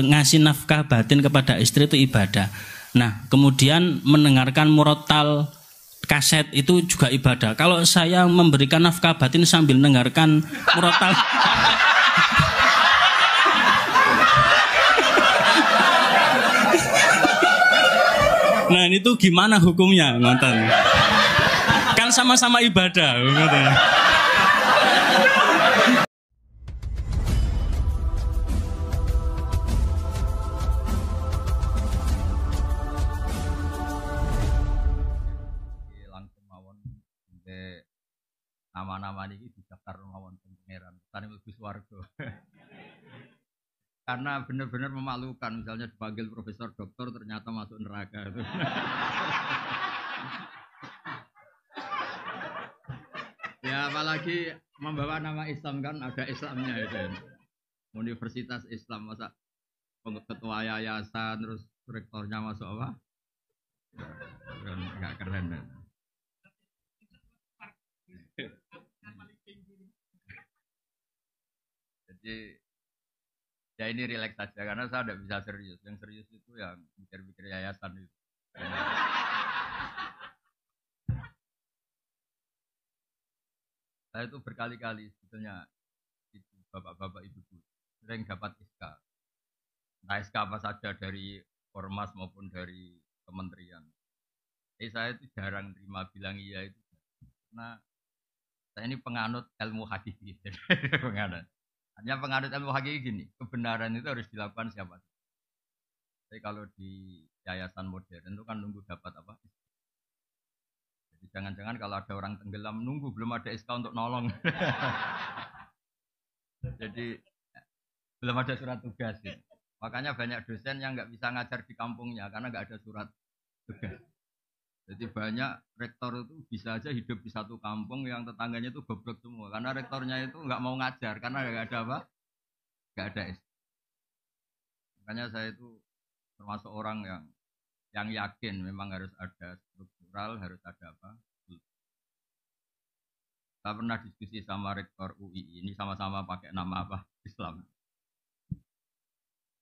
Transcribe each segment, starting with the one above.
ngasih nafkah batin kepada istri itu ibadah. Nah, kemudian mendengarkan murotal kaset itu juga ibadah. Kalau saya memberikan nafkah batin sambil mendengarkan murotal nah itu gimana hukumnya? Nonton. Kan sama-sama ibadah. Langsung mawon nama-nama ini didaftar mawon pangeran. Tani mlebu swarga. Karena benar-benar memalukan, misalnya dipanggil profesor doktor ternyata masuk neraka itu. Ya apalagi membawa nama Islam kan ada Islamnya itu. Universitas Islam masa ketua yayasan terus rektornya masuk apa? Enggak keren. Jadi ya ini rileks saja karena saya tidak bisa serius. Yang serius itu yang mikir-mikir yayasan itu. Saya itu berkali-kali sebetulnya itu bapak-bapak ibu sering dapat SK. Nah SK apa saja dari ormas maupun dari kementerian. Jadi saya itu jarang terima bilang iya itu. Karena saya ini penganut ilmu hakiki. Penganut. Hanya penganut ilmu hakiki gini, kebenaran itu harus dilakukan siapa? Jadi kalau di yayasan modern itu kan nunggu dapat apa? Jadi jangan-jangan kalau ada orang tenggelam nunggu belum ada SK untuk nolong. Jadi belum ada surat tugas. Gitu. Makanya banyak dosen yang nggak bisa ngajar di kampungnya karena nggak ada surat tugas. Jadi banyak rektor itu bisa aja hidup di satu kampung yang tetangganya itu goblok semua. Karena rektornya itu nggak mau ngajar karena nggak ada apa? Nggak ada S. Makanya saya itu termasuk orang yang yakin memang harus ada struktural, harus ada apa? Saya pernah diskusi sama rektor UI ini sama-sama pakai nama apa? Islam.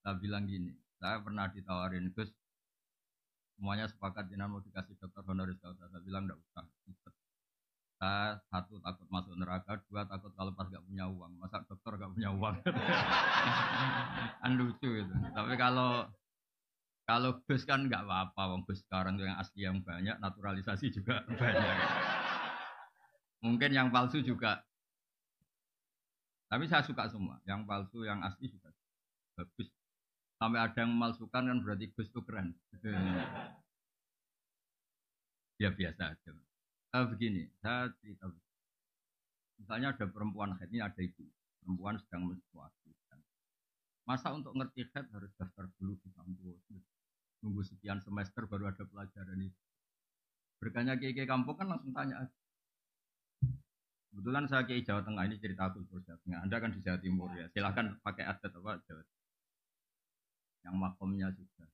Saya bilang gini, saya pernah ditawarin Gus. Semuanya sepakat jenengan mau dikasih dokter honoris causa. Saya bilang enggak usah. Saya satu takut masuk neraka, dua takut kalau pas enggak punya uang. Masa dokter enggak punya uang? Kan lucu itu. Tapi kalau Gus kan enggak apa-apa. Wong Gus sekarang yang asli yang banyak, naturalisasi juga banyak. Mungkin yang palsu juga. Tapi saya suka semua. Yang palsu, yang asli juga bagus. Sampai ada yang memalsukan kan berarti Gus itu keren. Ya biasa aja. Begini, saya cerita. Misalnya ada perempuan haid, ini ada ibu. Perempuan sedang menstruasi. Masa untuk ngerti haid harus daftar dulu di kampus. Nunggu sekian semester baru ada pelajaran itu. Berkanya kiai kampung kan langsung tanya aja. Kebetulan saya kiai Jawa Tengah, ini cerita aku di Jawa Tengah. Anda kan di Jawa Timur ya. Silahkan pakai adat apa Jawa Tengah. Yang makomnya sudah,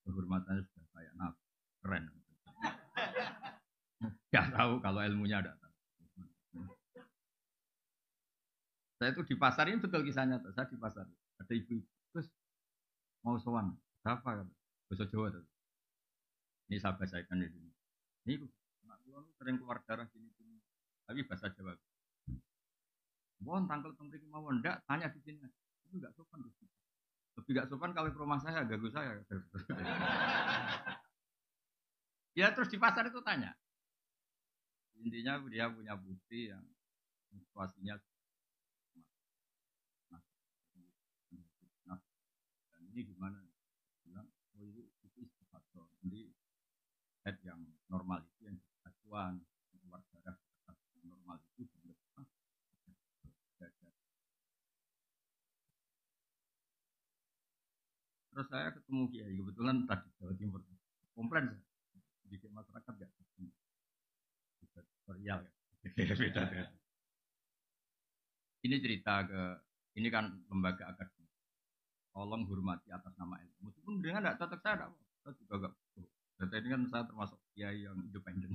kehormatannya sudah kayak nabi, keren. Gak tahu kalau ilmunya ada. Saya itu di pasar ini betul kisahnya. Saya di pasar ada ibu terus mau sowan, siapa? Bahasa Jawa tuh. Ini saya bahasakan di sini. Ini sering keluar darah gini-gini, tapi bahasa Jawa. Mohon tangkel tempat mau ndak tanya di sini. Itu nggak sopan tuh. Lebih gak sopan kalau ke rumah saya, ganggu saya. Ya terus di pasar itu tanya. Intinya dia punya bukti yang situasinya. Nah, dan ini gimana? Bilang, oh itu istiqato. Jadi head yang normal itu yang acuan keluar darah normal itu terus saya ketemu kiai kebetulan tadi Jawa Timur komplain saya di masyarakat nggak bisa tutorial ya. Beda. Ini cerita ini kan lembaga akademik tolong hormati atas nama ilmu meskipun dengan nggak cocok saya juga nggak data ini kan saya termasuk kiai yang independen.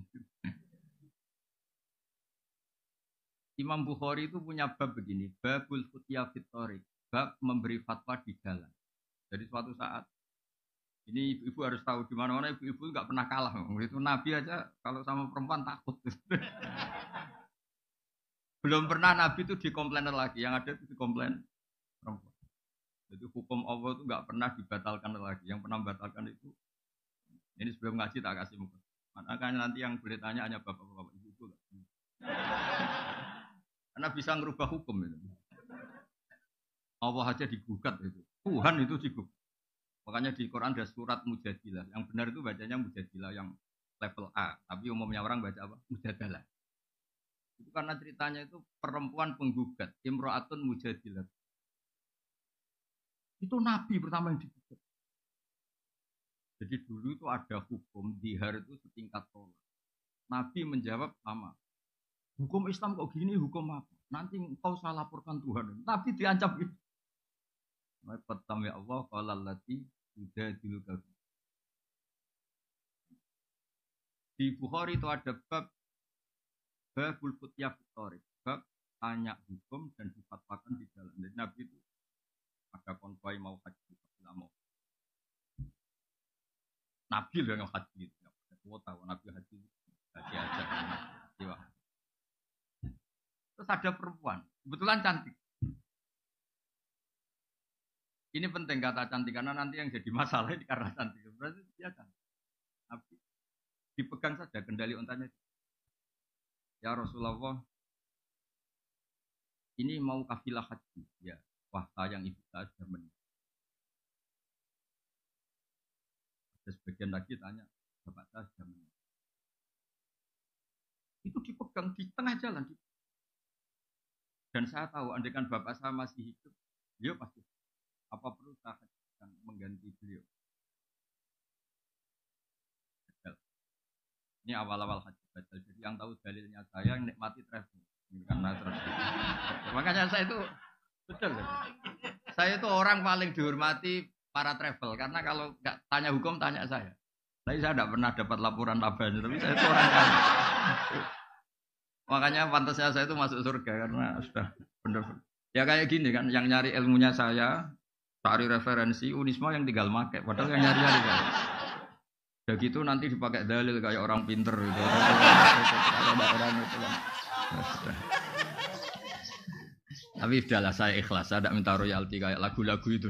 Imam Bukhari itu punya bab begini babul futya fitorik bab memberi fatwa di jalan. Jadi suatu saat ini ibu-ibu harus tahu di mana-mana ibu-ibu nggak pernah kalah. Itu Nabi aja kalau sama perempuan takut. Belum pernah Nabi itu dikomplain lagi. Yang ada itu dikomplain perempuan. Jadi hukum Allah itu nggak pernah dibatalkan lagi. Yang pernah membatalkan itu ini sebelum ngaji tak kasih muka. Makanya nanti yang boleh tanya hanya bapak-bapak ibu-ibu. Karena bisa ngerubah hukum itu. Allah aja digugat itu. Tuhan itu digugat. Makanya di Quran ada surat Mujadilah. Yang benar itu bacanya Mujadilah yang level A. Tapi umumnya orang baca apa? Mujadalah. Itu karena ceritanya itu perempuan penggugat. Imro'atun Mujadilah. Itu Nabi pertama yang digugat. Jadi dulu itu ada hukum dihar itu setingkat tolak. Nabi menjawab sama. Hukum Islam kok gini, hukum apa? Nanti engkau salah laporkan Tuhan. Nabi diancam gitu. Pertama ya Allah, qala allati yujadiluka. Di Bukhari itu ada babul futyah fitori, bab tanya hukum dan difatwakan di jalan. Jadi Nabi itu ada konvoi mau haji, mau Nabi loh yang haji itu, kuota Nabi haji aja. Terus ada perempuan, kebetulan cantik. Ini penting kata cantik karena nanti yang jadi masalah ini karena cantik. Berarti dia cantik. Nabi dipegang saja kendali untanya. Ya Rasulullah, ini mau kafilah haji. Ya, wah sayang ibu saya sudah menikah. Ada sebagian lagi tanya, bapak saya sudah menikah. Itu dipegang di tengah jalan. Dan saya tahu, andaikan bapak saya masih hidup, beliau pasti. Apa perlu saya mengganti beliau? Ini awal-awal haji badal. Jadi yang tahu dalilnya saya yang nikmati travel. Karena travel. Makanya saya itu betul. Saya itu orang paling dihormati para travel karena kalau nggak tanya hukum tanya saya. Tapi saya tidak pernah dapat laporan labanya. Tapi saya itu orang kaya. Makanya pantasnya saya itu masuk surga karena sudah benar. Ya kayak gini kan, yang nyari ilmunya saya, cari referensi Unisma yang tinggal make. Padahal yang nyari-nyari kan. Ya gitu nanti dipakai dalil kayak orang pinter gitu. Orang itu kan. Tapi sudahlah saya ikhlas, saya tidak minta royalti kayak lagu-lagu itu.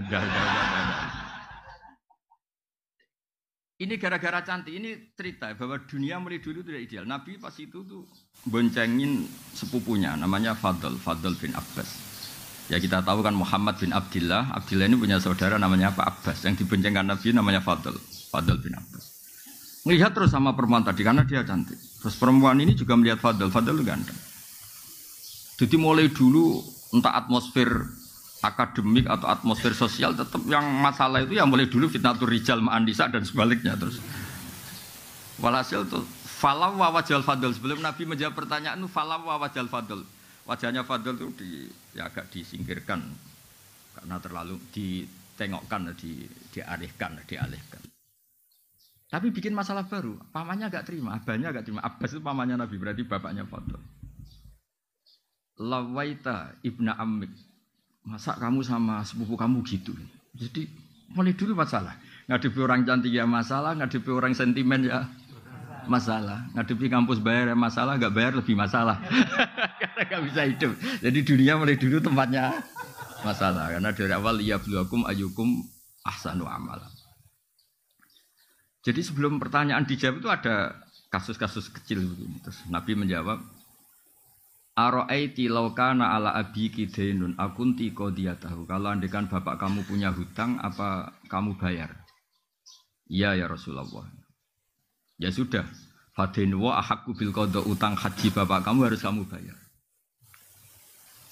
Ini gara-gara cantik, ini cerita bahwa dunia mulai dulu tidak ideal. Nabi pas itu tuh boncengin sepupunya, namanya Fadl bin Abbas. Ya kita tahu kan Muhammad bin Abdillah. Abdillah ini punya saudara namanya apa? Abbas. Yang diboncengkan Nabi namanya Fadl bin Abbas. Melihat terus sama perempuan tadi karena dia cantik. Terus perempuan ini juga melihat Fadl itu ganteng. Jadi mulai dulu entah atmosfer akademik atau atmosfer sosial tetap yang masalah itu yang mulai dulu fitnatur rijal ma'an nisa dan sebaliknya terus. Walhasil tuh falaw wa wajal Fadl sebelum Nabi menjawab pertanyaan itu falaw wa wajal Fadl. Wajahnya Fadl itu agak disingkirkan karena terlalu ditengokkan, dialihkan. Tapi bikin masalah baru. Pamannya agak terima, abahnya agak terima. Abbas itu pamannya Nabi, berarti bapaknya Fadl. Lawaita ibna ammik. Masa kamu sama sepupu kamu gitu? Jadi mulai dulu masalah. Ngadepi orang cantik ya masalah, ngadepi orang sentimen ya masalah. Ngadepi kampus bayar ya masalah, nggak bayar lebih masalah. Karena nggak bisa hidup. Jadi dunia mulai dulu tempatnya masalah. Karena dari awal liyabluwakum ayyukum ahsanu amala. Jadi sebelum pertanyaan dijawab itu ada kasus-kasus kecil begini. Terus Nabi menjawab, Aro'aiti laukana ala abiki dainun akunti qadiyatahu. Kalau andekan bapak kamu punya hutang, apa kamu bayar? Iya ya Rasulullah. Ya sudah. Fadainu wa ahakku bil qada, utang haji bapak kamu harus kamu bayar.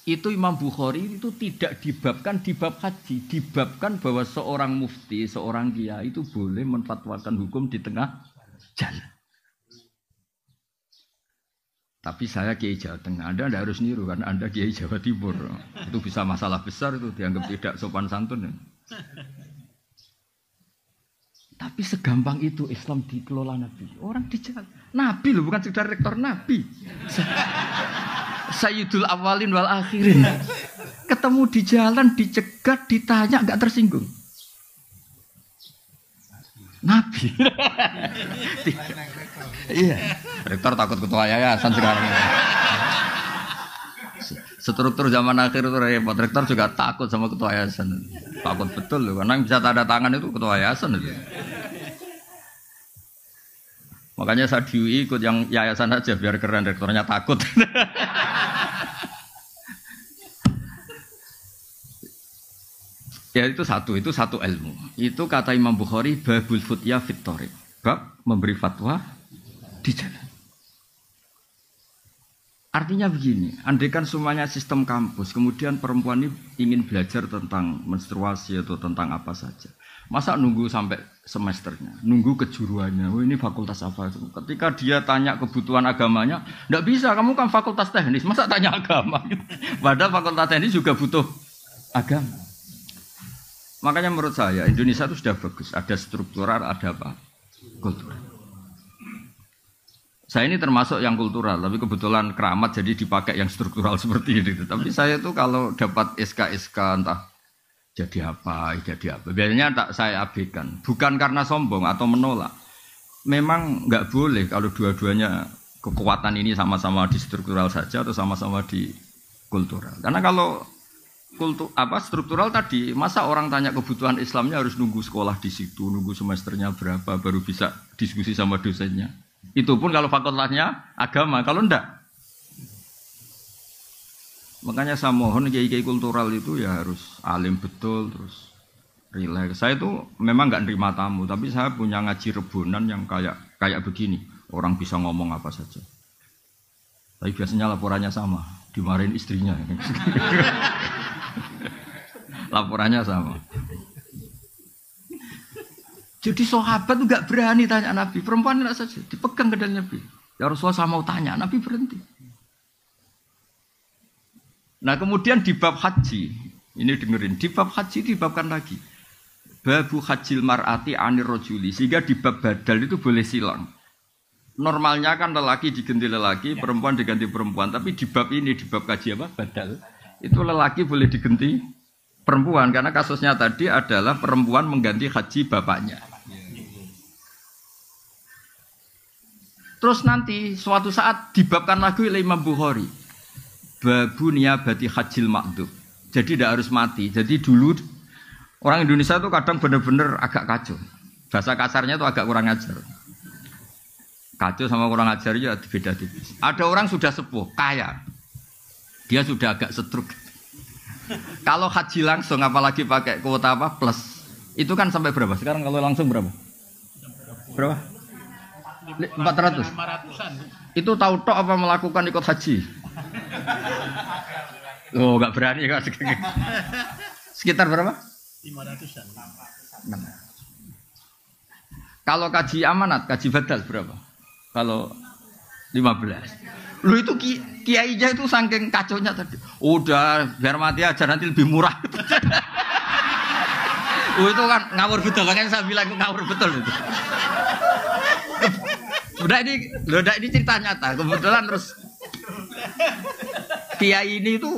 Itu Imam Bukhari itu tidak dibabkan di bab haji, dibabkan bahwa seorang mufti, seorang kiai itu boleh menfatwakan hukum di tengah jalan. Tapi saya kiai Jawa Tengah, Anda tidak harus niru karena Anda kiai Jawa Timur. Itu bisa masalah besar itu dianggap tidak sopan santun. Tapi segampang itu Islam dikelola Nabi. Orang di jalan. Nabi loh, bukan sekedar rektor Nabi. Sayyidul awalin wal akhirin. Ketemu di jalan, dicegat, ditanya, enggak tersinggung. Nabi. Iya. Rektor takut ketua yayasan sekarang. Struktur zaman akhir itu repot. Rektor juga takut sama ketua yayasan. Takut betul loh, karena yang bisa tanda tangan itu ketua yayasan itu. Makanya saya di UI ikut yang yayasan aja biar keren, rektornya takut. Ya itu satu ilmu. Itu kata Imam Bukhari babul futya fit thoriq. Bab memberi fatwa di jalan. Artinya begini, andaikan semuanya sistem kampus, kemudian perempuan ini ingin belajar tentang menstruasi atau tentang apa saja. Masa nunggu sampai semesternya, nunggu kejuruannya, ini fakultas apa itu. Ketika dia tanya kebutuhan agamanya, enggak bisa, kamu kan fakultas teknis, masa tanya agama? Padahal fakultas teknis juga butuh agama. Makanya menurut saya, Indonesia itu sudah bagus, ada struktural, ada apa? Kultural. Saya ini termasuk yang kultural, tapi kebetulan keramat jadi dipakai yang struktural seperti ini. Tapi saya tuh kalau dapat SK entah jadi apa. Biasanya tak saya abaikan. Bukan karena sombong atau menolak. Memang nggak boleh kalau dua-duanya kekuatan ini sama-sama di struktural saja atau sama-sama di kultural. Karena kalau struktural tadi, masa orang tanya kebutuhan Islamnya harus nunggu sekolah di situ, nunggu semesternya berapa baru bisa diskusi sama dosennya. Itu pun kalau fakultasnya agama, kalau enggak. Makanya saya mohon kiai-kiai kultural itu ya harus alim betul, terus rileks. Saya itu memang enggak nerima tamu, tapi saya punya ngaji rebunan yang kayak begini. Orang bisa ngomong apa saja. Tapi biasanya laporannya sama, dimarahin istrinya. Laporannya sama. Jadi sahabat enggak berani tanya Nabi, perempuan enggak saja, dipegang ke Nabi. Ya Rasulullah saya mau tanya, Nabi berhenti. Nah kemudian di bab haji, ini dengerin, di bab haji dibabkan lagi. Babu hajil mar'ati anir rojuli, sehingga di bab badal itu boleh silang. Normalnya kan lelaki diganti lelaki, perempuan diganti perempuan, tapi di bab ini, di bab kaji apa? Badal. Itu lelaki boleh diganti perempuan, karena kasusnya tadi adalah perempuan mengganti haji bapaknya. Terus nanti suatu saat dibabkan lagi oleh Imam Bukhari. Babu niyabati hajil ma'dub. Jadi tidak harus mati. Jadi dulu orang Indonesia itu kadang benar-benar agak kacau. Bahasa kasarnya itu agak kurang ajar. Kacau sama kurang ajar ya beda tipis. Ada orang sudah sepuh, kaya. Dia sudah agak setruk. Kalau haji langsung apalagi pakai kuota apa plus. Itu kan sampai berapa? Sekarang kalau langsung berapa? Berapa? 400. Itu tahu tok apa melakukan ikut haji? Oh, enggak berani kan. Sekitar berapa? 500-an. Kalau kaji amanat, kaji badal berapa? Kalau 15. Lu itu kiainya itu saking kacaunya tadi. Udah biar mati aja nanti lebih murah. Itu kan ngawur betul, makanya saya bilang itu ngawur betul itu. Udah ini cerita nyata. Kebetulan terus kiai ini itu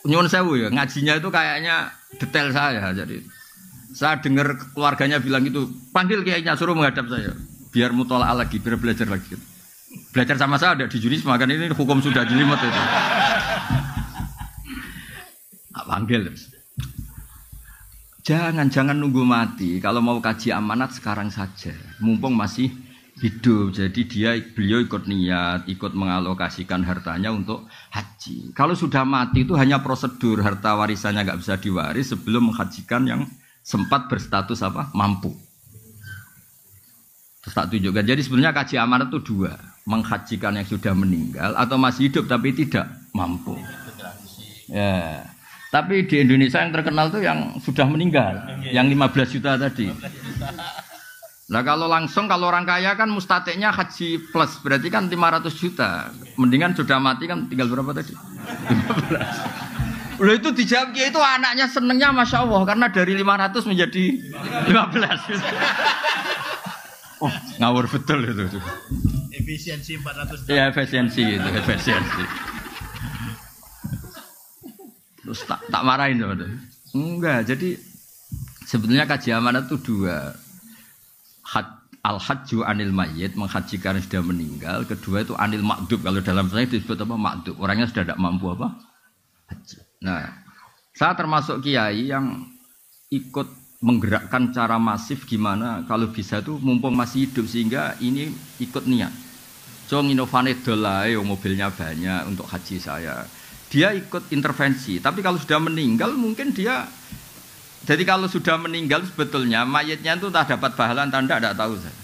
nyuwun sewu ya, ngajinya itu kayaknya detail saya. Jadi saya dengar keluarganya bilang itu, panggil kiainya suruh menghadap saya, biar mutola'ah lagi, biar belajar lagi. Belajar sama saya ada di Junisma, kan ini hukum sudah jelimet itu. Panggil terus. Jangan nunggu mati. Kalau mau kaji amanat sekarang saja, mumpung masih hidup. Jadi beliau ikut niat, ikut mengalokasikan hartanya untuk haji. Kalau sudah mati itu hanya prosedur, harta warisannya nggak bisa diwaris sebelum menghajikan yang sempat berstatus apa mampu. Terus tak tunjukkan. Jadi sebenarnya kaji amanat itu dua, menghajikan yang sudah meninggal atau masih hidup tapi tidak mampu. Ya. Tapi di Indonesia yang terkenal tuh yang sudah meninggal, yang 15 juta tadi. Nah kalau langsung, kalau orang kaya kan mustatiknya haji plus, berarti kan 500 juta. Mendingan sudah mati kan tinggal berapa tadi? 15. Loh itu dijawab itu anaknya senengnya Masya Allah, karena dari 500 menjadi 15. Oh ngawur betul itu. Efisiensi 400. Ya efisiensi itu, efisiensi. Terus tak marahin teman-teman. Enggak, jadi sebetulnya kaji amanat itu dua. al-hajju anil mayyit, menghajikan yang sudah meninggal. Kedua itu anil makdub, kalau dalam saya disebut apa makdub, orangnya sudah tidak mampu apa haji. Nah, saya termasuk kiai yang ikut menggerakkan cara masif gimana kalau bisa tuh mumpung masih hidup, sehingga ini ikut niat. So nginovane dolai, mobilnya banyak untuk haji saya. Dia ikut intervensi, tapi kalau sudah meninggal mungkin dia. Jadi kalau sudah meninggal sebetulnya mayatnya itu tak dapat pahala, tanda tidak tahu saya.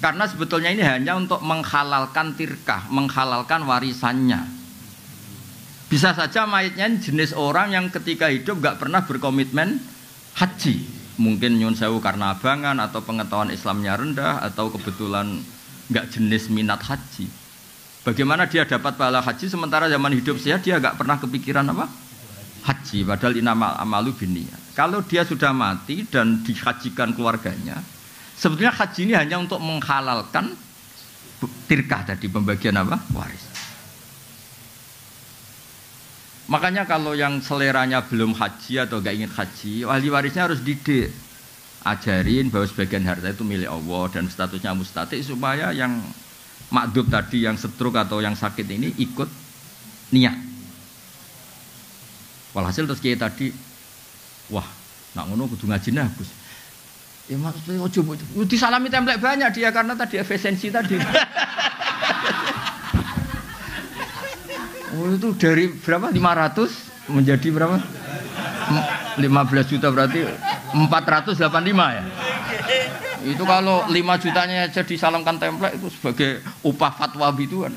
Karena sebetulnya ini hanya untuk menghalalkan tirkah, menghalalkan warisannya. Bisa saja mayatnya jenis orang yang ketika hidup nggak pernah berkomitmen haji. Mungkin nyun sewu karena abangan atau pengetahuan Islamnya rendah atau kebetulan nggak jenis minat haji. Bagaimana dia dapat pahala haji sementara zaman hidup dia nggak pernah kepikiran apa haji, padahal inamal amalu binniyat. Kalau dia sudah mati dan dihajikan keluarganya, sebetulnya haji ini hanya untuk menghalalkan tirkah tadi, pembagian apa waris. Makanya kalau yang seleranya belum haji atau nggak ingin haji, ahli warisnya harus didik, ajarin bahwa sebagian harta itu milik Allah dan statusnya mustati, supaya yang makdub tadi, yang stroke atau yang sakit ini ikut niat. Walhasil terus kiai tadi, wah, nak ngono kudu ngaji nah Gus. Ya maksudnya ojo disalami template banyak dia karena tadi efisiensi tadi. Oh itu dari berapa? 500 menjadi berapa? 15 juta berarti 485 ya. Itu kalau 5 jutanya aja disalamkan template itu sebagai upah fatwa gitu kan.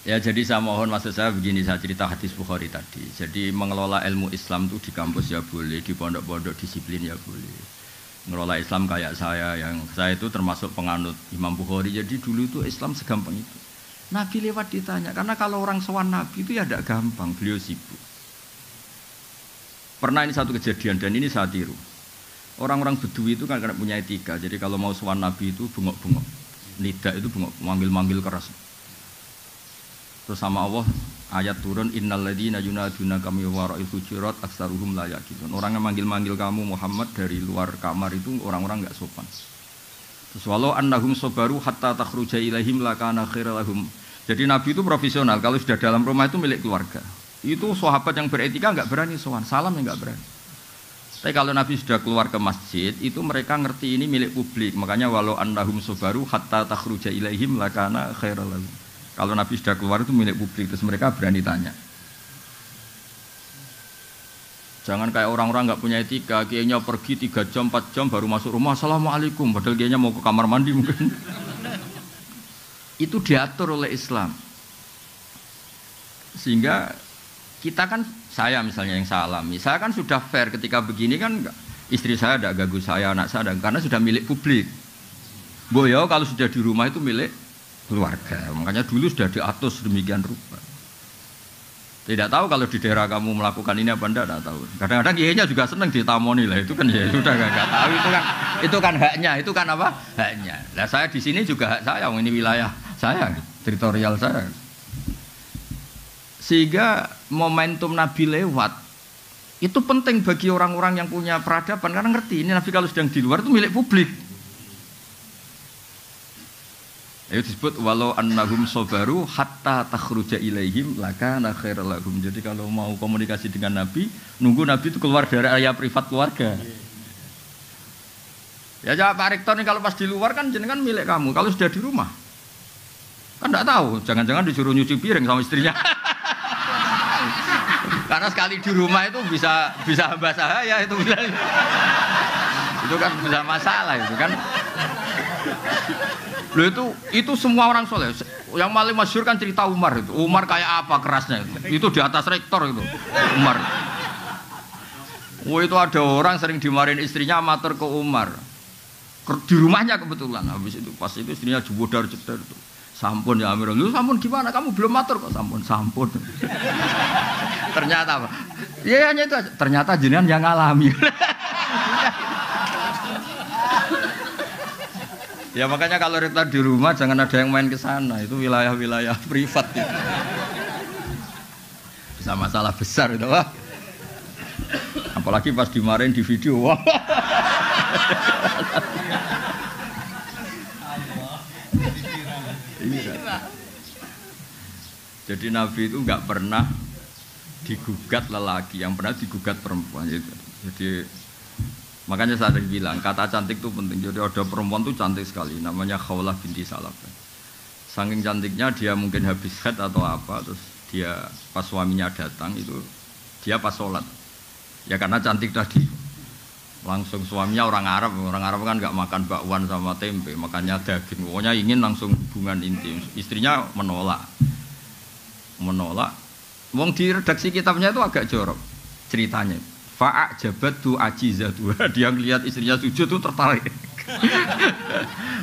Ya jadi saya mohon, maksud saya begini, saya cerita hadis Bukhari tadi. Jadi mengelola ilmu Islam itu di kampus ya boleh, di pondok-pondok disiplin ya boleh. Mengelola Islam kayak saya, yang saya itu termasuk penganut Imam Bukhari. Jadi dulu itu Islam segampang itu. Nabi lewat ditanya, karena kalau orang sowan Nabi itu ya tidak gampang, beliau sibuk. Pernah ini satu kejadian dan ini saya tiru. Orang-orang Bedui itu kan punya etika. Jadi kalau mau sowan Nabi itu bengok-bengok. Nida itu bengok, manggil-manggil keras. Terus sama Allah ayat turun, innalladzina yunadunaka min wara'il hujurat aktsaruhum la yaqilun. Orang yang manggil-manggil kamu Muhammad dari luar kamar itu orang-orang enggak sopan. Terus walau annahum sabaru hatta takhruja ilaihim lakana khairal lahum. Jadi Nabi itu profesional, kalau sudah dalam rumah itu milik keluarga. Itu sahabat yang beretika enggak berani sowan, salam enggak berani. Tapi kalau Nabi sudah keluar ke masjid, itu mereka ngerti ini milik publik. Makanya walau annahum sabaru hatta takhruja ilaihim lakana khairal lahum. Kalau Nabi sudah keluar itu milik publik, terus mereka berani tanya. Jangan kayak orang-orang nggak punya etika, kayaknya pergi 3 jam, 4 jam baru masuk rumah, assalamualaikum, padahal kayaknya mau ke kamar mandi mungkin. Itu diatur oleh Islam. Sehingga kita kan, saya misalnya yang saya alami, saya kan sudah fair ketika begini kan, istri saya tidak ganggu saya, anak saya, karena sudah milik publik. Boyo kalau sudah di rumah itu milik keluarga, makanya dulu sudah diatur sedemikian rupa. Tidak tahu kalau di daerah kamu melakukan ini apa enggak, tahu. Kadang-kadang kiainya juga senang ditamoni lah, itu kan ya sudah nggak tahu, itu kan haknya, itu kan apa haknya. Lah saya di sini juga hak saya, ini wilayah saya, teritorial saya. Sehingga momentum Nabi lewat itu penting bagi orang-orang yang punya peradaban, karena ngerti ini Nabi kalau sedang di luar itu milik publik. Itu disebut walau annahum sabaru hatta takhruja ilaihim lakana khairal lahum. Jadi kalau mau komunikasi dengan Nabi, nunggu Nabi itu keluar dari area privat keluarga. Ya Pak Rektor ini kalau pas di luar kan jenengan milik kamu. Kalau sudah di rumah kan enggak tahu, jangan-jangan disuruh nyuci piring sama istrinya. Karena sekali di rumah itu bisa hamba sahaya itu bisa. Itu kan bisa masalah itu kan. Loh itu semua orang soleh. Yang paling masyhur kan cerita Umar itu. Umar kayak apa kerasnya itu? Itu di atas rektor itu. Umar. Oh itu ada orang sering dimarahin istrinya matur ke Umar. Di rumahnya kebetulan. Habis itu pas itu istrinya jebodar jedar itu. Sampun ya Amirul. Lu sampun gimana? Kamu belum matur kok sampun. Ternyata apa? Ya hanya itu aja. Ternyata jenengan yang ngalami. Ya makanya kalau rektor di rumah jangan ada yang main ke sana, itu wilayah-wilayah privat itu. Bisa masalah besar itu, Pak. Apalagi pas dimarahin di video. Wah. Jadi Nabi itu nggak pernah digugat lelaki, yang pernah digugat perempuan. Jadi makanya saya bilang kata cantik itu penting. Jadi ada perempuan itu cantik sekali, namanya Khawlah binti Salaf. Saking cantiknya dia mungkin habis haid atau apa, terus dia pas suaminya datang itu dia pas sholat. Ya karena cantik tadi. Langsung suaminya orang Arab kan nggak makan bakwan sama tempe, makannya daging. Pokoknya ingin langsung hubungan intim. Istrinya menolak. Wong di redaksi kitabnya itu agak jorok ceritanya. Fa'ajabatu ajizatu. Dia ngelihat istrinya sujud tuh tertarik.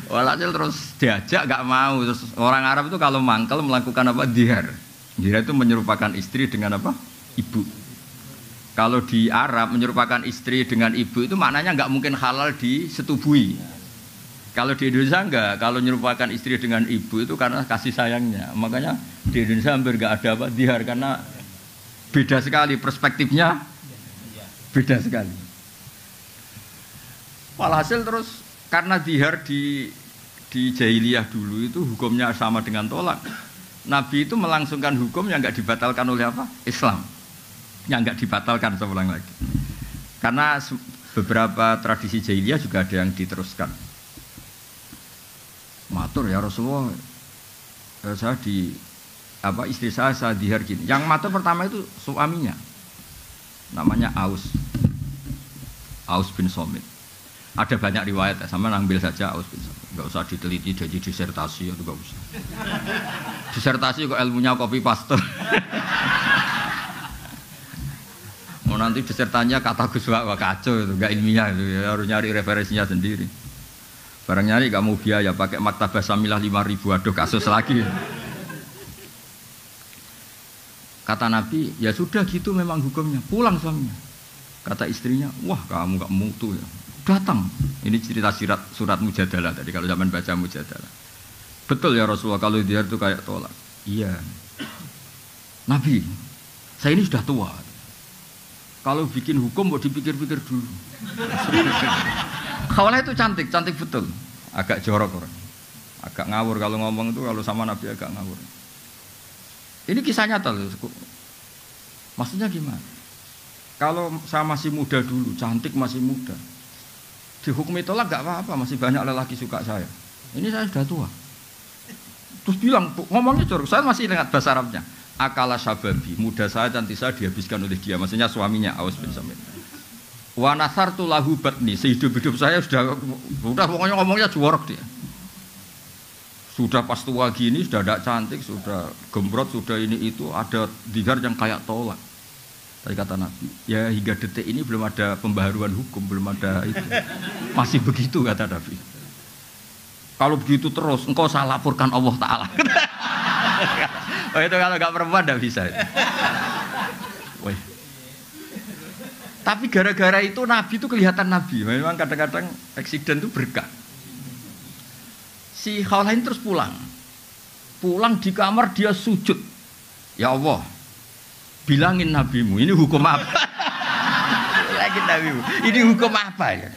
Walhasil terus diajak nggak mau. Terus orang Arab itu kalau mangkel melakukan apa? Dihar. Dihar itu menyerupakan istri dengan apa? Ibu. Kalau di Arab menyerupakan istri dengan ibu itu maknanya nggak mungkin halal disetubui. Kalau di Indonesia enggak, kalau menyerupakan istri dengan ibu itu karena kasih sayangnya. Makanya di Indonesia hampir enggak ada apa dihar karena beda sekali perspektifnya, beda sekali. Walhasil terus karena dihar di jahiliyah dulu itu hukumnya sama dengan tolak. Nabi itu melangsungkan hukum yang enggak dibatalkan oleh apa? Islam. Yang enggak dibatalkan, saya ulang lagi. Karena beberapa tradisi jahiliyah juga ada yang diteruskan. Matur ya Rasulullah, saya istri saya dihar gini. Yang matur pertama itu suaminya, namanya Aus bin Somit. Ada banyak riwayat, sama ambil saja Aus bin Somit. Enggak usah diteliti jadi disertasi itu enggak usah. Disertasi kok ilmunya copy paste. Mau nanti disertanya kata Gus Wak kacau itu, enggak ilmiah itu, ya, harus nyari referensinya sendiri. Barang nyari gak mau biaya, pakai maktabah Samilah 5.000, aduh kasus lagi. Kata Nabi, ya sudah gitu memang hukumnya, pulang suaminya. Kata istrinya, wah kamu gak mutu ya, datang. Ini cerita surat Mujadalah tadi, kalau zaman baca Mujadalah. Betul ya Rasulullah, kalau dia itu kayak tolak. Iya. Nabi, saya ini sudah tua. Kalau bikin hukum mau dipikir-pikir dulu. Khawlah itu cantik betul. Agak jorok orang. Agak ngawur kalau ngomong itu, kalau sama Nabi agak ngawur. Ini kisah nyata loh. Maksudnya gimana? Kalau saya masih muda dulu, cantik masih muda, dihukumi tolak gak apa-apa, masih banyak lelaki suka saya. Ini saya sudah tua. Terus bilang, ngomongnya jorok, saya masih ingat bahasa Arabnya. Akala syababi, muda saya, cantik saya dihabiskan oleh dia. Maksudnya suaminya, Aus bin Samit. Wa nasartu lahu batni, sehidup-hidup saya sudah pokoknya ngomongnya jorok dia. Sudah pas tua gini, sudah tidak cantik, sudah gembrot, sudah ini itu, ada dihar yang kayak tolak. Tadi kata Nabi, ya hingga detik ini belum ada pembaharuan hukum, belum ada itu. Masih begitu kata Nabi. Kalau begitu terus, engkau saya laporkan Allah Ta'ala. Oh itu kalau nggak perempuan tidak bisa. Wih. Tapi gara-gara itu Nabi itu kelihatan Nabi. Memang kadang-kadang eksiden itu berkah. Si Khawlah terus pulang. Pulang di kamar dia sujud. Ya Allah, bilangin nabimu, ini hukum apa? Bilangin nabimu, ini hukum apa ya?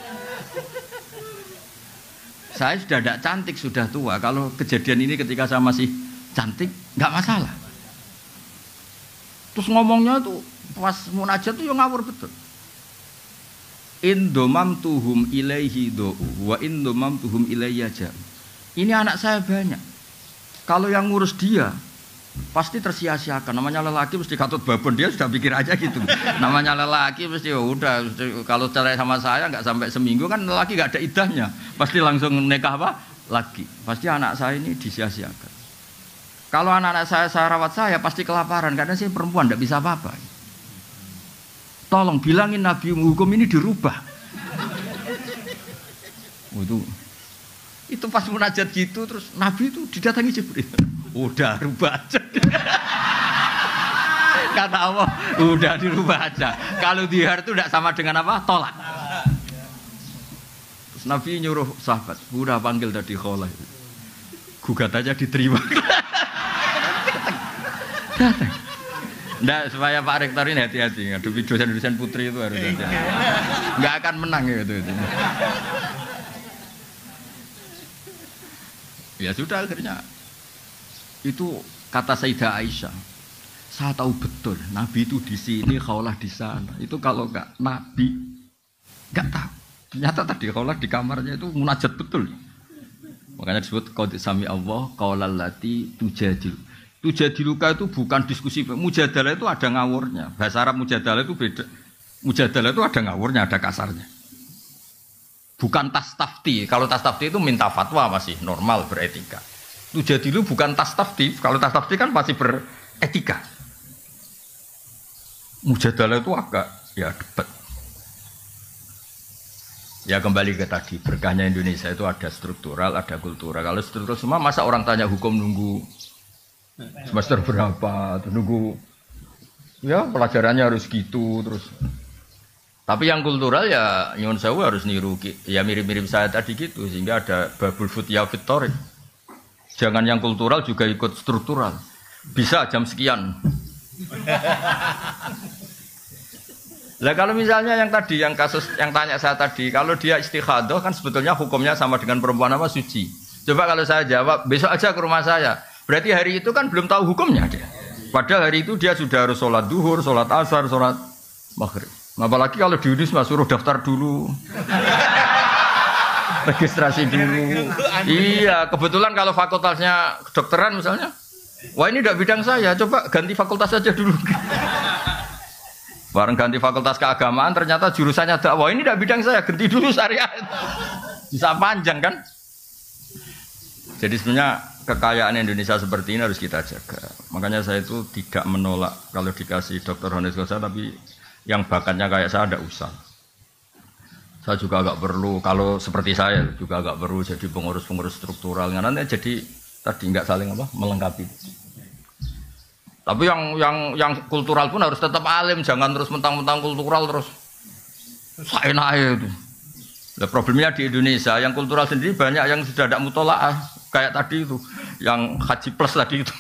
Saya sudah tidak cantik, sudah tua. Kalau kejadian ini ketika saya masih cantik, nggak masalah. Terus ngomongnya tuh pas munajat tuh yang ngawur betul. Indomam tuhum ilaihi do'u wa indomam tuhum ilayya ja'u. Ini anak saya banyak. Kalau yang ngurus dia pasti tersia-siakan. Namanya lelaki mesti katut babon, dia sudah pikir aja gitu. Namanya lelaki mesti udah kalau cerai sama saya nggak sampai seminggu kan lelaki nggak ada idahnya. Pasti langsung nikah apa? Lagi. Pasti anak saya ini disia-siakan. Kalau anak-anak saya rawat saya pasti kelaparan karena saya perempuan nggak bisa apa-apa. Tolong bilangin Nabi hukum ini dirubah. Itu pas munajat gitu terus Nabi itu didatangi Jibril. Udah rubah aja. Kata Allah, udah dirubah aja. Kalau dihar itu tidak sama dengan apa? Tolak. Terus Nabi nyuruh sahabat, udah panggil tadi Khawlah. Gugat aja diterima. Datang. Nggak, supaya Pak Rektor ini hati-hati. Ngadepi dosen-dosen putri itu harus hati-hati. Nggak akan menang gitu. Ya sudah akhirnya itu kata Sayyidah Aisyah. Saya tahu betul Nabi itu di sini, Khawlah di sana. Itu kalau nggak Nabi nggak tahu. Ternyata tadi Khawlah di kamarnya itu munajat betul. Makanya disebut qad sami Allah qaulal lati tujadil. Tujadiluka itu bukan diskusi, mujadalah itu ada ngawurnya. Bahasa Arab mujadalah itu beda. Mujadalah itu ada ngawurnya, ada kasarnya. Bukan tastafti. Kalau tastafti itu minta fatwa masih normal beretika. Tujadilu bukan tastafti. Kalau tastafti kan masih beretika. Mujadalah itu agak ya debat. Ya kembali ke tadi, berkahnya Indonesia itu ada struktural, ada kultural. Kalau struktural semua, masa orang tanya hukum nunggu semester berapa, atau nunggu ya pelajarannya harus gitu terus. Tapi yang kultural ya nyuwun sewu harus niru ya mirip-mirip saya tadi gitu, sehingga ada babul futya fitorik. Jangan yang kultural juga ikut struktural. Bisa jam sekian. Lah kalau misalnya yang tadi, yang kasus yang tanya saya tadi, kalau dia istikhadah kan sebetulnya hukumnya sama dengan perempuan apa suci. Coba kalau saya jawab, besok aja ke rumah saya. Berarti hari itu kan belum tahu hukumnya dia. Padahal hari itu dia sudah harus sholat duhur, sholat asar, sholat maghrib. Apalagi kalau di Unisma suruh daftar dulu. Registrasi dulu. Iya, kebetulan kalau fakultasnya kedokteran misalnya. Wah ini tidak bidang saya, coba ganti fakultas saja dulu. Bareng ganti fakultas keagamaan ternyata jurusannya dakwah, ini tidak bidang saya, ganti dulu syariat. Bisa panjang kan? Jadi sebenarnya kekayaan Indonesia seperti ini harus kita jaga. Makanya saya itu tidak menolak kalau dikasih dokter honoris causa, tapi yang bakatnya kayak saya tidak usah. Saya juga agak perlu, kalau seperti saya juga agak perlu jadi pengurus-pengurus struktural. Nanti jadi tadi nggak saling melengkapi. Tapi yang kultural pun harus tetap alim, jangan terus mentang-mentang kultural terus seenaknya itu. Nah, problemnya di Indonesia yang kultural sendiri banyak yang sudah tidak mutolaah kayak tadi itu, yang haji plus tadi itu.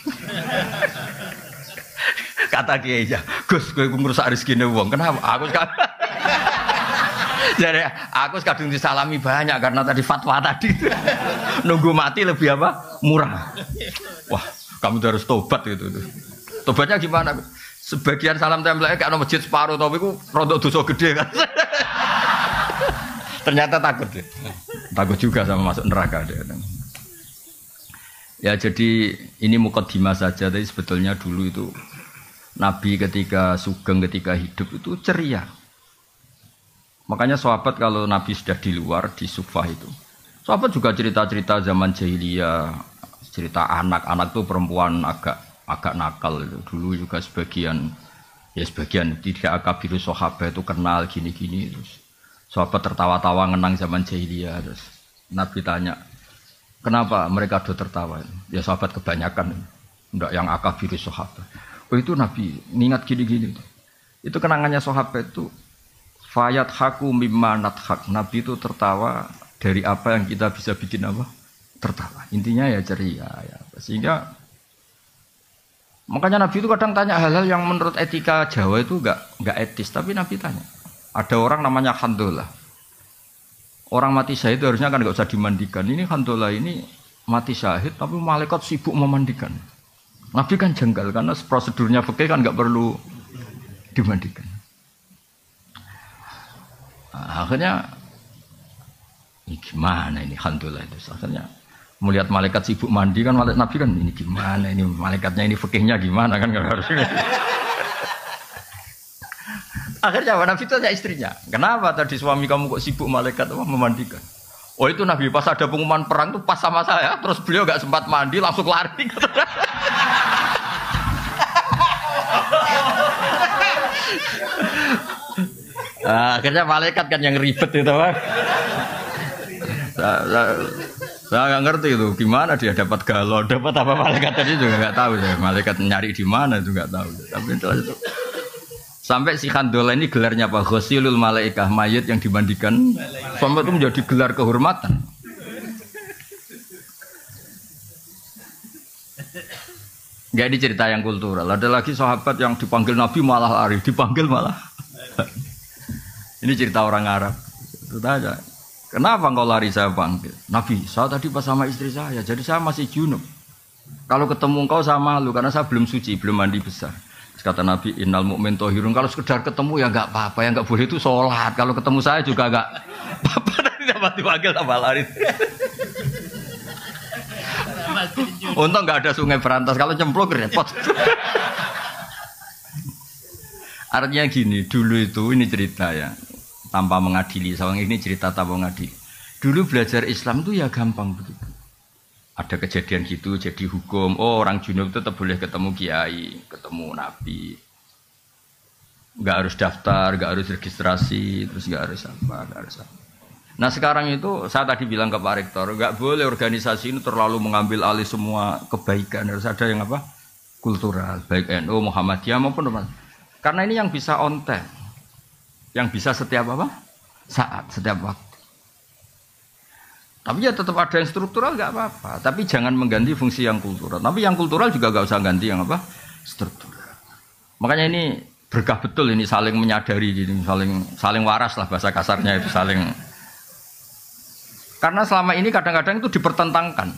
Kata Kiai aja, Gus, gue ngurus rezeki wong. Kenapa? Jadi aku kadung disalami banyak karena tadi fatwa tadi. Nunggu mati lebih apa? Murah. Wah, kamu harus tobat gitu. Tobatnya gimana? Sebagian salam tempelnya kayak masjid separuh, tapi itu produk dosa gede kan. Ternyata takut deh. Takut juga sama masuk neraka deh. Ya jadi ini mukadimah saja, tapi sebetulnya dulu itu Nabi ketika sugeng, ketika hidup itu ceria. Makanya sahabat kalau Nabi sudah di luar, di Sufah itu, sahabat juga cerita-cerita zaman jahiliyah, cerita anak-anak tuh perempuan agak nakal itu. Dulu juga sebagian tidak akabiru sahabat itu kenal gini-gini terus. Sahabat tertawa-tawa ngenang zaman jahiliyah terus. Nabi tanya, kenapa mereka do tertawa? Ya sahabat kebanyakan, enggak yang akabiru sahabat. Oh itu Nabi ingat gini-gini. Itu kenangannya sahabat itu. Fayat haku mimma nathak. Nabi itu tertawa dari apa yang kita bisa bikin apa? Tertawa. Intinya ya ceria ya. Sehingga makanya Nabi itu kadang tanya hal-hal yang menurut etika Jawa itu enggak etis, tapi Nabi tanya. Ada orang namanya Handolah. Orang mati syahid harusnya kan enggak usah dimandikan. Ini Handolah ini mati syahid tapi malaikat sibuk memandikan. Nabi kan jenggal karena prosedurnya fikih kan enggak perlu dimandikan. Nah, akhirnya ini gimana ini Handolah itu akhirnya melihat malaikat sibuk mandi kan Nabi kan ini gimana ini malaikatnya ini fikihnya gimana kan harus. Akhirnya Nabi itu tanya istrinya, kenapa tadi suami kamu kok sibuk malaikat memandikan? Oh itu Nabi pas ada pengumuman perang tuh pas sama saya, terus beliau nggak sempat mandi langsung lari. Akhirnya malaikat kan yang ribet itu Pak. Saya nggak ngerti itu gimana dia dapat galon, dapat apa malaikat tadi juga nggak tahu saya. Malaikat nyari di mana itu nggak tahu. Tapi itu sampai si Handolah ini gelarnya apa? Ghusilul malaikah, mayat yang dimandikan. Sampai itu menjadi gelar kehormatan. Enggak, ini cerita yang kultural. Ada lagi sahabat yang dipanggil Nabi malah lari, dipanggil malah. Ini cerita orang Arab. Itu aja. Kenapa engkau lari saya panggil? Nabi, saya tadi pas sama istri saya, jadi saya masih junub. Kalau ketemu engkau saya malu karena saya belum suci, belum mandi besar. Terus kata Nabi, innal mu'min tohirun. Kalau sekedar ketemu ya enggak apa-apa, yang enggak boleh itu sholat. Kalau ketemu saya juga enggak apa-apa. Nanti dapat dipanggil tambah lari. Untung nggak ada sungai berantas, kalau cemplung repot. Artinya gini, dulu itu ini cerita ya, tanpa mengadili. Soalnya ini cerita tanpa mengadili. Dulu belajar Islam itu ya gampang begitu. Ada kejadian gitu, jadi hukum. Oh, orang junub itu tetap boleh ketemu kiai, ketemu nabi. Nggak harus daftar, nggak harus registrasi, terus nggak harus apa, nggak harus apa. Nah sekarang itu saya tadi bilang ke Pak Rektor, nggak boleh organisasi ini terlalu mengambil alih semua kebaikan, harus ada yang apa kultural, baik NU, Muhammadiyah maupun apa. Karena ini yang bisa on time, yang bisa setiap apa saat, setiap waktu. Tapi ya tetap ada yang struktural nggak apa-apa, tapi jangan mengganti fungsi yang kultural. Tapi yang kultural juga nggak usah ganti yang apa struktural. Makanya ini berkah betul ini saling menyadari, jadi saling waras lah bahasa kasarnya itu saling. Karena selama ini kadang-kadang itu dipertentangkan.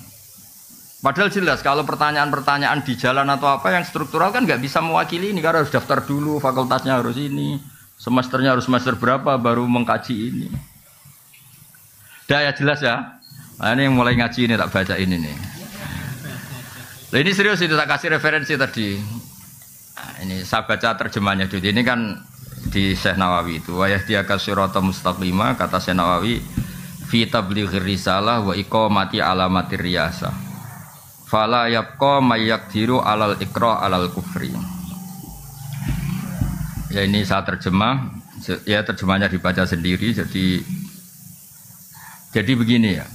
Padahal jelas kalau pertanyaan-pertanyaan di jalan atau apa yang struktural kan nggak bisa mewakili ini. Karena harus daftar dulu, fakultasnya harus ini, semesternya harus semester berapa baru mengkaji ini. Dah ya jelas ya. Nah, ini yang mulai ngaji ini tak baca ini nih. Nah, ini serius itu tak kasih referensi tadi. Nah, ini saya baca terjemahnya dulu. Ini kan di Syekh Nawawi itu. Wa yahdiyaka sirata mustaqima kata Syekh Nawawi. Fi tablighir risalah wa iqamati alamatir riyasah fala yabqa may yaqdiru alal iqra alal kufri. Ya ini saya terjemah, ya terjemahnya dibaca sendiri. Jadi begini ya,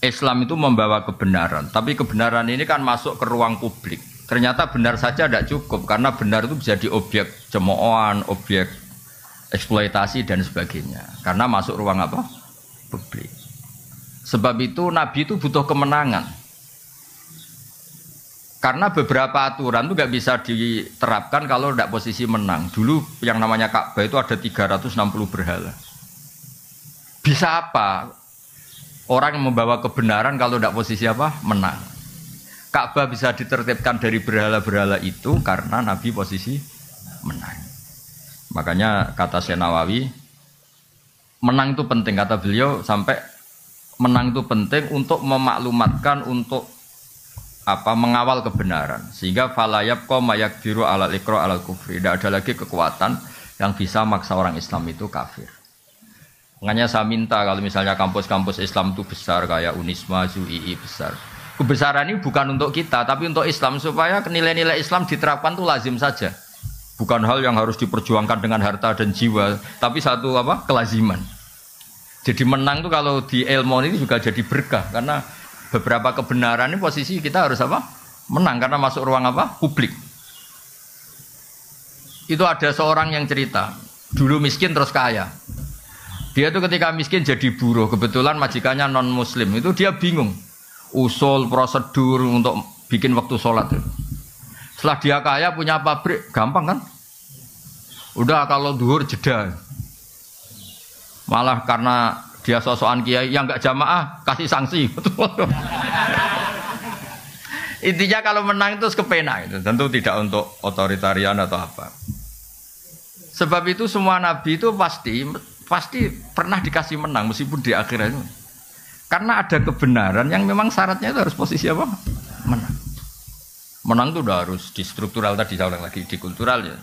Islam itu membawa kebenaran, tapi kebenaran ini kan masuk ke ruang publik. Ternyata benar saja tidak cukup, karena benar itu bisa di objek cemoohan, objek eksploitasi dan sebagainya, karena masuk ruang apa? Publik. Sebab itu Nabi itu butuh kemenangan. Karena beberapa aturan itu nggak bisa diterapkan kalau tidak posisi menang. Dulu yang namanya Ka'bah itu ada 360 berhala. Bisa apa? Orang yang membawa kebenaran kalau tidak posisi apa? Menang. Ka'bah bisa ditertibkan dari berhala-berhala itu karena Nabi posisi menang. Makanya kata Syekh Nawawi, menang itu penting, kata beliau, sampai menang itu penting untuk memaklumatkan, untuk apa mengawal kebenaran, sehingga falayab ko mayakdiru alal ikro alal kufri. Tidak ada lagi kekuatan yang bisa maksa orang Islam itu kafir. Makanya saya minta kalau misalnya kampus-kampus Islam itu besar kayak Unisma, ZUII besar, kebesaran ini bukan untuk kita tapi untuk Islam, supaya nilai-nilai Islam diterapkan itu lazim saja. Bukan hal yang harus diperjuangkan dengan harta dan jiwa, tapi satu apa kelaziman. Jadi menang tuh kalau di ilmu ini juga jadi berkah, karena beberapa kebenaran ini posisi kita harus apa menang, karena masuk ruang apa publik. Itu ada seorang yang cerita, dulu miskin terus kaya. Dia tuh ketika miskin jadi buruh, kebetulan majikannya non muslim, itu dia bingung usul prosedur untuk bikin waktu sholat. Setelah dia kaya punya pabrik, gampang kan? Udah kalau duhur jeda. Malah karena dia sosokan kiai yang enggak jamaah kasih sanksi. Intinya kalau menang itu kepenak itu. Tentu tidak untuk otoritarian atau apa. Sebab itu semua nabi itu pasti pernah dikasih menang meskipun di akhirat itu. Karena ada kebenaran yang memang syaratnya itu harus posisi apa? Menang. Menang itu udah harus di struktural tadi, saya ulang lagi di kultural ya.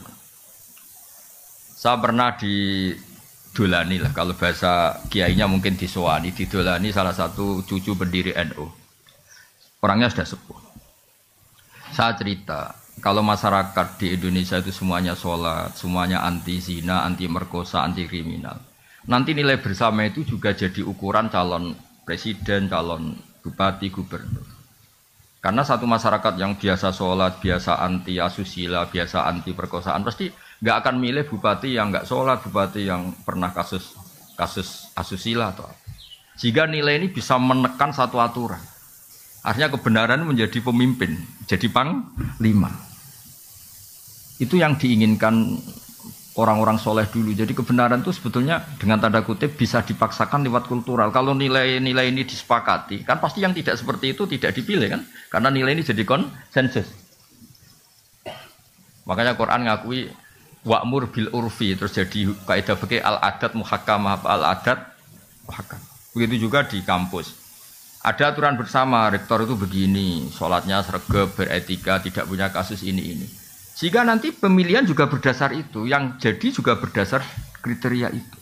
Saya pernah didolani lah, kalau bahasa kiainya mungkin didolani salah satu cucu pendiri NU. Orangnya sudah sepuh. Saya cerita, kalau masyarakat di Indonesia itu semuanya sholat, semuanya anti zina, anti merkosa, anti kriminal. Nanti nilai bersama itu juga jadi ukuran calon presiden, calon bupati, gubernur. Karena satu masyarakat yang biasa sholat, biasa anti asusila, biasa anti perkosaan, pasti nggak akan milih bupati yang nggak sholat, bupati yang pernah kasus asusila atau apa. Jika nilai ini bisa menekan satu aturan. Artinya kebenaran menjadi pemimpin, jadi panglima. Itu yang diinginkan orang-orang soleh dulu. Jadi kebenaran itu sebetulnya dengan tanda kutip bisa dipaksakan lewat kultural. Kalau nilai-nilai ini disepakati, kan pasti yang tidak seperti itu tidak dipilih kan? Karena nilai ini jadi konsensus. Makanya Quran ngakui wa'mur bil urfi, terus jadi kaidah fikih al-adat muhakkamah, al-adat muhakkam. Begitu juga di kampus. Ada aturan bersama, rektor itu begini, sholatnya sregep, beretika, tidak punya kasus ini. Jika nanti pemilihan juga berdasar itu, yang jadi juga berdasar kriteria itu.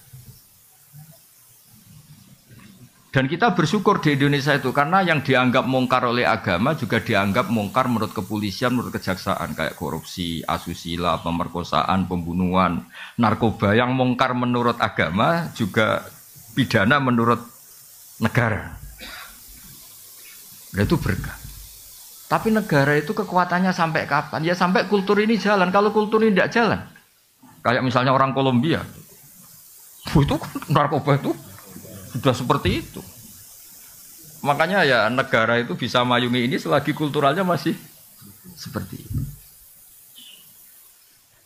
Dan kita bersyukur di Indonesia itu, karena yang dianggap mungkar oleh agama juga dianggap mungkar menurut kepolisian, menurut kejaksaan. Kayak korupsi, asusila, pemerkosaan, pembunuhan, narkoba. Yang mungkar menurut agama juga pidana menurut negara. Nah, itu berkah. Tapi negara itu kekuatannya sampai kapan? Ya sampai kultur ini jalan. Kalau kultur ini tidak jalan, kayak misalnya orang Kolombia, itu narkoba itu sudah seperti itu. Makanya ya negara itu bisa mayungi ini selagi kulturalnya masih seperti itu.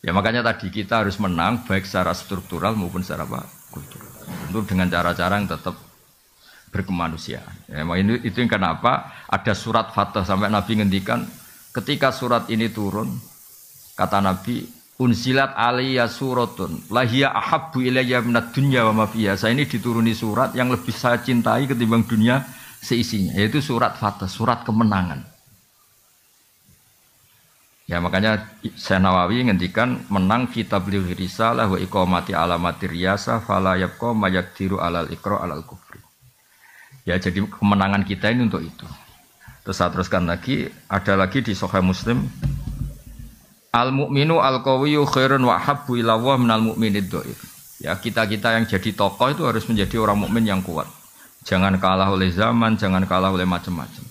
Ya makanya tadi kita harus menang baik secara struktural maupun secara kultural. Tentu dengan cara-cara yang tetap berkemanusiaan. Ya, itu yang kenapa ada surat Fatah sampai Nabi ngendikan ketika surat ini turun, kata Nabi, unsilat alaiya suratun lahiya ahabbu ilayya minad dunya wa ma fiha. Saya ini dituruni surat yang lebih saya cintai ketimbang dunia seisinya, yaitu surat Fatah, surat kemenangan. Ya makanya Syekh Nawawi ngendikan menang kitab risalah wa iqamati alamati riyasa fala yabqa mayaqdiru alal iqra alal kufri. Ya jadi kemenangan kita ini untuk itu. Terus saya teruskan lagi, ada lagi di Sahih Muslim, al-mu'minu al-qawiyyu khairun wa habbu ila Allah minal mu'minid dhaif. Ya kita-kita yang jadi tokoh itu harus menjadi orang mukmin yang kuat. Jangan kalah oleh zaman, jangan kalah oleh macam-macam.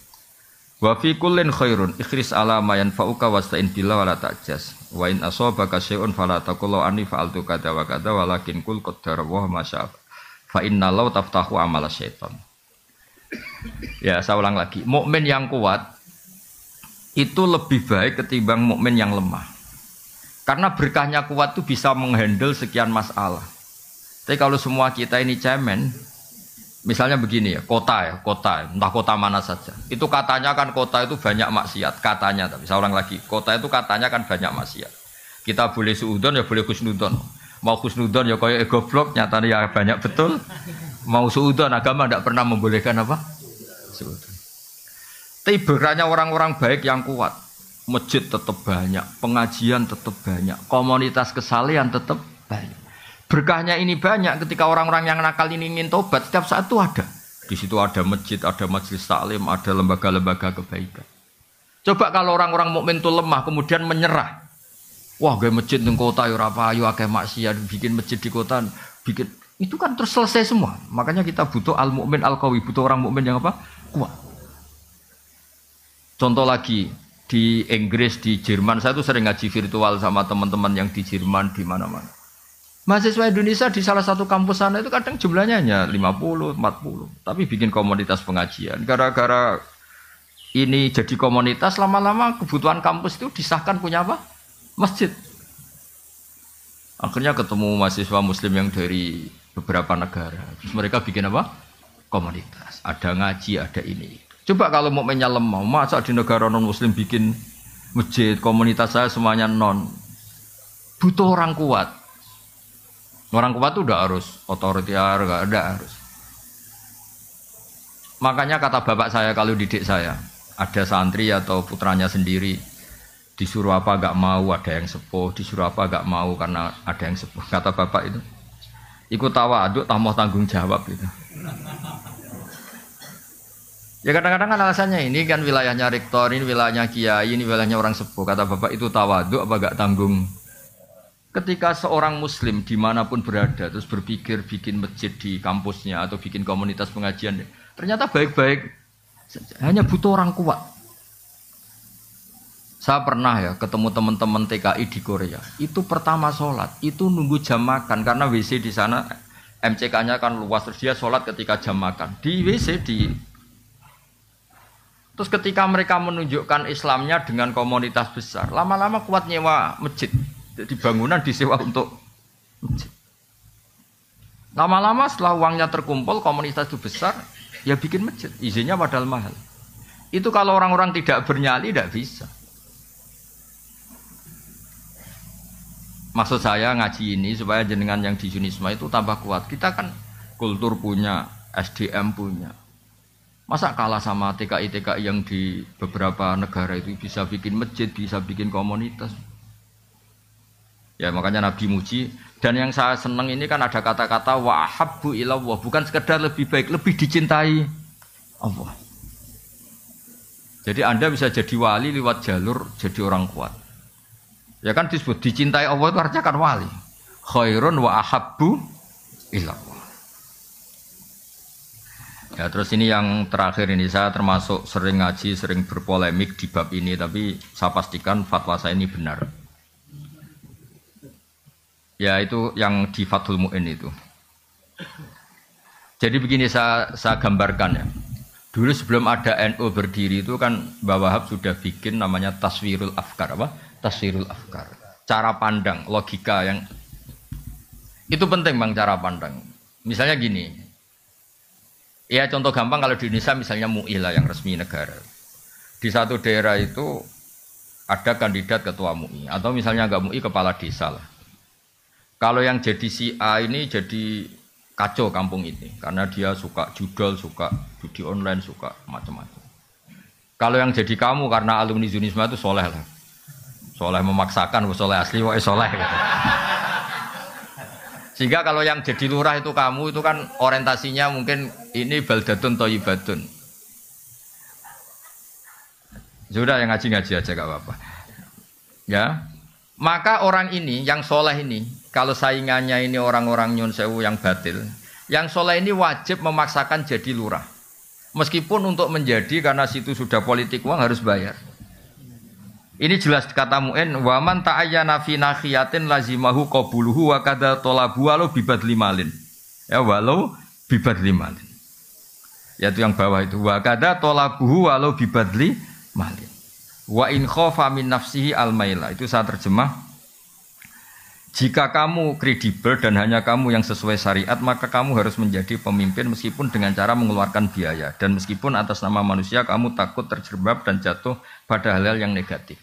Wa fi kullin khairun ikhris ala ma yanfa'uka wasta'in billah wa la ta'jas. Wa in asabaka syai'un fala taqul anni fa'altu kadza wa kadza walakin qul qaddara wa ma syaa. Fa inna law taftahu amala syaitan. Ya, saya ulang lagi. Mukmin yang kuat itu lebih baik ketimbang mukmin yang lemah. Karena berkahnya kuat itu bisa menghandle sekian masalah. Tapi kalau semua kita ini cemen, misalnya begini ya, kota, entah kota mana saja. Itu katanya kan kota itu banyak maksiat, katanya. Tapi saya ulang lagi, kota itu katanya kan banyak maksiat. Kita boleh suudon ya boleh khusnudon. Mau khusnudon ya kayak goblok, nyatanya ya banyak betul. Mau suudon, agama tidak pernah membolehkan apa? Suudon. Tapi berkahnya orang-orang baik yang kuat. Masjid tetap banyak, pengajian tetap banyak, komunitas kesalehan tetap banyak. Berkahnya ini banyak ketika orang-orang yang nakal ini ingin tobat, setiap saat itu ada. Di situ ada masjid, ada majelis taklim, ada lembaga-lembaga kebaikan. Coba kalau orang-orang mukmin itu lemah kemudian menyerah. Wah, gaya masjid di kota ya ora payu akeh maksiat, bikin masjid di kota, bikin itu kan terus selesai semua. Makanya kita butuh al-mukmin al-qawi, butuh orang mukmin yang apa? Kuat. Contoh lagi di Inggris, di Jerman, saya tuh sering ngaji virtual sama teman-teman yang di Jerman di mana-mana. Mahasiswa Indonesia di salah satu kampus sana itu kadang jumlahnya hanya 50, 40, tapi bikin komunitas pengajian. Gara-gara ini jadi komunitas, lama-lama kebutuhan kampus itu disahkan punya apa? Masjid. Akhirnya ketemu mahasiswa muslim yang dari beberapa negara. Terus mereka bikin apa? Komunitas. Ada ngaji, ada ini. Coba kalau mukminnya lemah, masa di negara non muslim bikin masjid, komunitas saya semuanya non. Butuh orang kuat. Orang kuat itu udah harus otoriter, enggak ada harus. Makanya kata bapak saya kalau didik saya, ada santri atau putranya sendiri disuruh apa enggak mau, ada yang sepuh, disuruh apa enggak mau karena ada yang sepuh. Kata bapak itu, ikut tawaduk, tak mau tanggung jawab gitu. Ya kadang-kadang kan alasannya ini kan wilayahnya rektor, ini wilayahnya kiai, ini wilayahnya orang sepuh. Kata bapak itu tawaduk apa enggak tanggung. Ketika seorang muslim dimanapun berada terus berpikir bikin masjid di kampusnya atau bikin komunitas pengajian, ternyata baik-baik, hanya butuh orang kuat. Saya pernah ya ketemu teman-teman TKI di Korea. Itu pertama sholat, itu nunggu jam makan karena WC di sana MCK-nya kan luas, terus dia sholat ketika jam makan di WC di Terus ketika mereka menunjukkan Islamnya dengan komunitas besar, lama-lama kuat nyewa masjid. Jadi bangunan disewa untuk masjid. Lama-lama setelah uangnya terkumpul, komunitas itu besar, ya bikin masjid. Izinnya padahal mahal. Itu kalau orang-orang tidak bernyali, tidak bisa. Maksud saya ngaji ini supaya jenengan yang di Yunisma itu tambah kuat. Kita kan kultur punya, SDM punya. Masa kalah sama TKI-TKI yang di beberapa negara itu bisa bikin masjid, bisa bikin komunitas. Ya makanya Nabi muji. Dan yang saya senang ini kan ada kata-kata wa habbu ilallah. Bukan sekedar lebih baik, lebih dicintai Allah. Jadi Anda bisa jadi wali lewat jalur jadi orang kuat. Ya kan disebut dicintai Allah itu artinya kan wali. Khairun wa ahabbu ilallah. Ya terus ini yang terakhir ini saya termasuk sering ngaji, sering berpolemik di bab ini, tapi saya pastikan fatwa saya ini benar. Ya itu yang di Fathul Mu'in itu. Jadi begini saya gambarkan ya. Dulu sebelum ada NU berdiri itu kan Mbah Wahab sudah bikin namanya Taswirul Afkar apa? Taswirul Afkar. Cara pandang, logika yang itu penting Bang, cara pandang. Misalnya gini. Ya contoh gampang kalau di Indonesia misalnya MUI lah yang resmi negara. Di satu daerah itu ada kandidat ketua MUI atau misalnya enggak MUI kepala desa lah. Kalau yang jadi si A ini jadi kacau kampung ini karena dia suka judol, suka judi online, suka macam-macam. Kalau yang jadi kamu karena alumni Yunisma itu soleh lah. Soleh memaksakan, soleh asli, soleh gitu. Sehingga kalau yang jadi lurah itu kamu itu kan orientasinya mungkin ini baldatun thayyibatun. Sudah yang ngaji-ngaji aja gak apa-apa. Ya. Maka orang ini yang soleh ini, kalau saingannya ini orang-orang nyun sewu yang batil, yang soleh ini wajib memaksakan jadi lurah. Meskipun untuk menjadi karena situ sudah politik uang harus bayar. Ini jelas kata Mu'in, wa man ta'ayyana fi nakhiyatin lazimahu qabuluhu wa kadza talabu walau bibadli malin. Ya walau bibadli malin. Yaitu yang bawah itu wa kadza talabuhu walau bibadli malin. Wa in khafa min nafsihi al-maila. Itu saya terjemah. Jika kamu kredibel dan hanya kamu yang sesuai syariat, maka kamu harus menjadi pemimpin meskipun dengan cara mengeluarkan biaya. Dan meskipun atas nama manusia kamu takut terjerembab dan jatuh pada hal-hal yang negatif.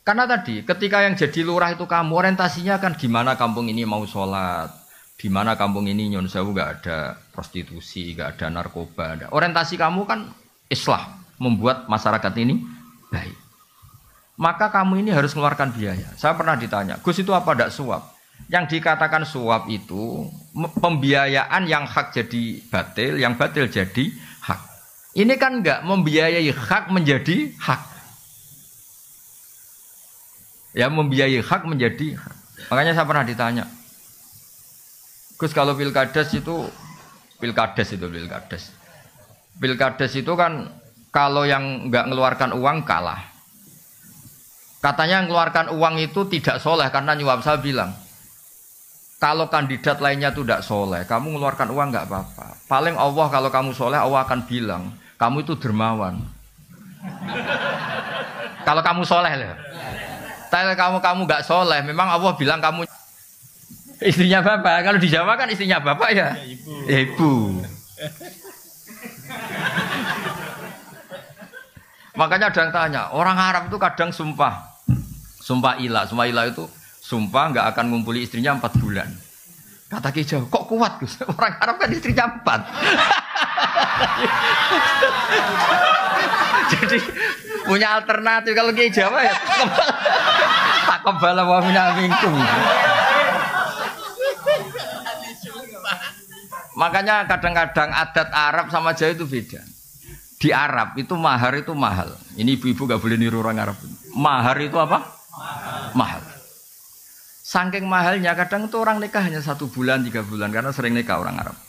Karena tadi ketika yang jadi lurah itu kamu, orientasinya kan gimana kampung ini mau sholat, di mana kampung ini nyun sewu gak ada prostitusi, gak ada narkoba. Orientasi kamu kan islah, membuat masyarakat ini baik. Maka kamu ini harus mengeluarkan biaya. Saya pernah ditanya, Gus itu apa tidak suap? Yang dikatakan suap itu pembiayaan yang hak jadi batil, yang batil jadi hak. Ini kan enggak membiayai hak menjadi hak. Ya membiayai hak menjadi hak. Makanya saya pernah ditanya, Gus kalau pilkades itu itu kan kalau yang enggak mengeluarkan uang kalah. Katanya mengeluarkan uang itu tidak soleh karena nyuap. Saya bilang, kalau kandidat lainnya itu tidak soleh, kamu mengeluarkan uang nggak apa-apa. Paling Allah kalau kamu soleh, Allah akan bilang, kamu itu dermawan. Kalau kamu soleh lah. Tapi kamu nggak soleh, memang Allah bilang kamu istrinya bapak. Kalau di Jawa kan istrinya bapak ya, ibu. Makanya ada yang tanya, orang Arab itu kadang sumpah ilah itu sumpah nggak akan ngumpuli istrinya 4 bulan. Kata Ki Jawa, kok kuat Gus? Orang Arab kan istrinya 4. Jadi punya alternatif. Kalau Ki Jawa ya tak kebala wa minal minkum. Makanya kadang-kadang adat Arab sama Jawa itu beda. Di Arab itu mahar itu mahal. Ini ibu-ibu gak boleh niru orang Arab. Mahar itu apa? Mahal. Saking mahalnya kadang itu orang nikah hanya 1 bulan, 3 bulan karena sering nikah orang Arab.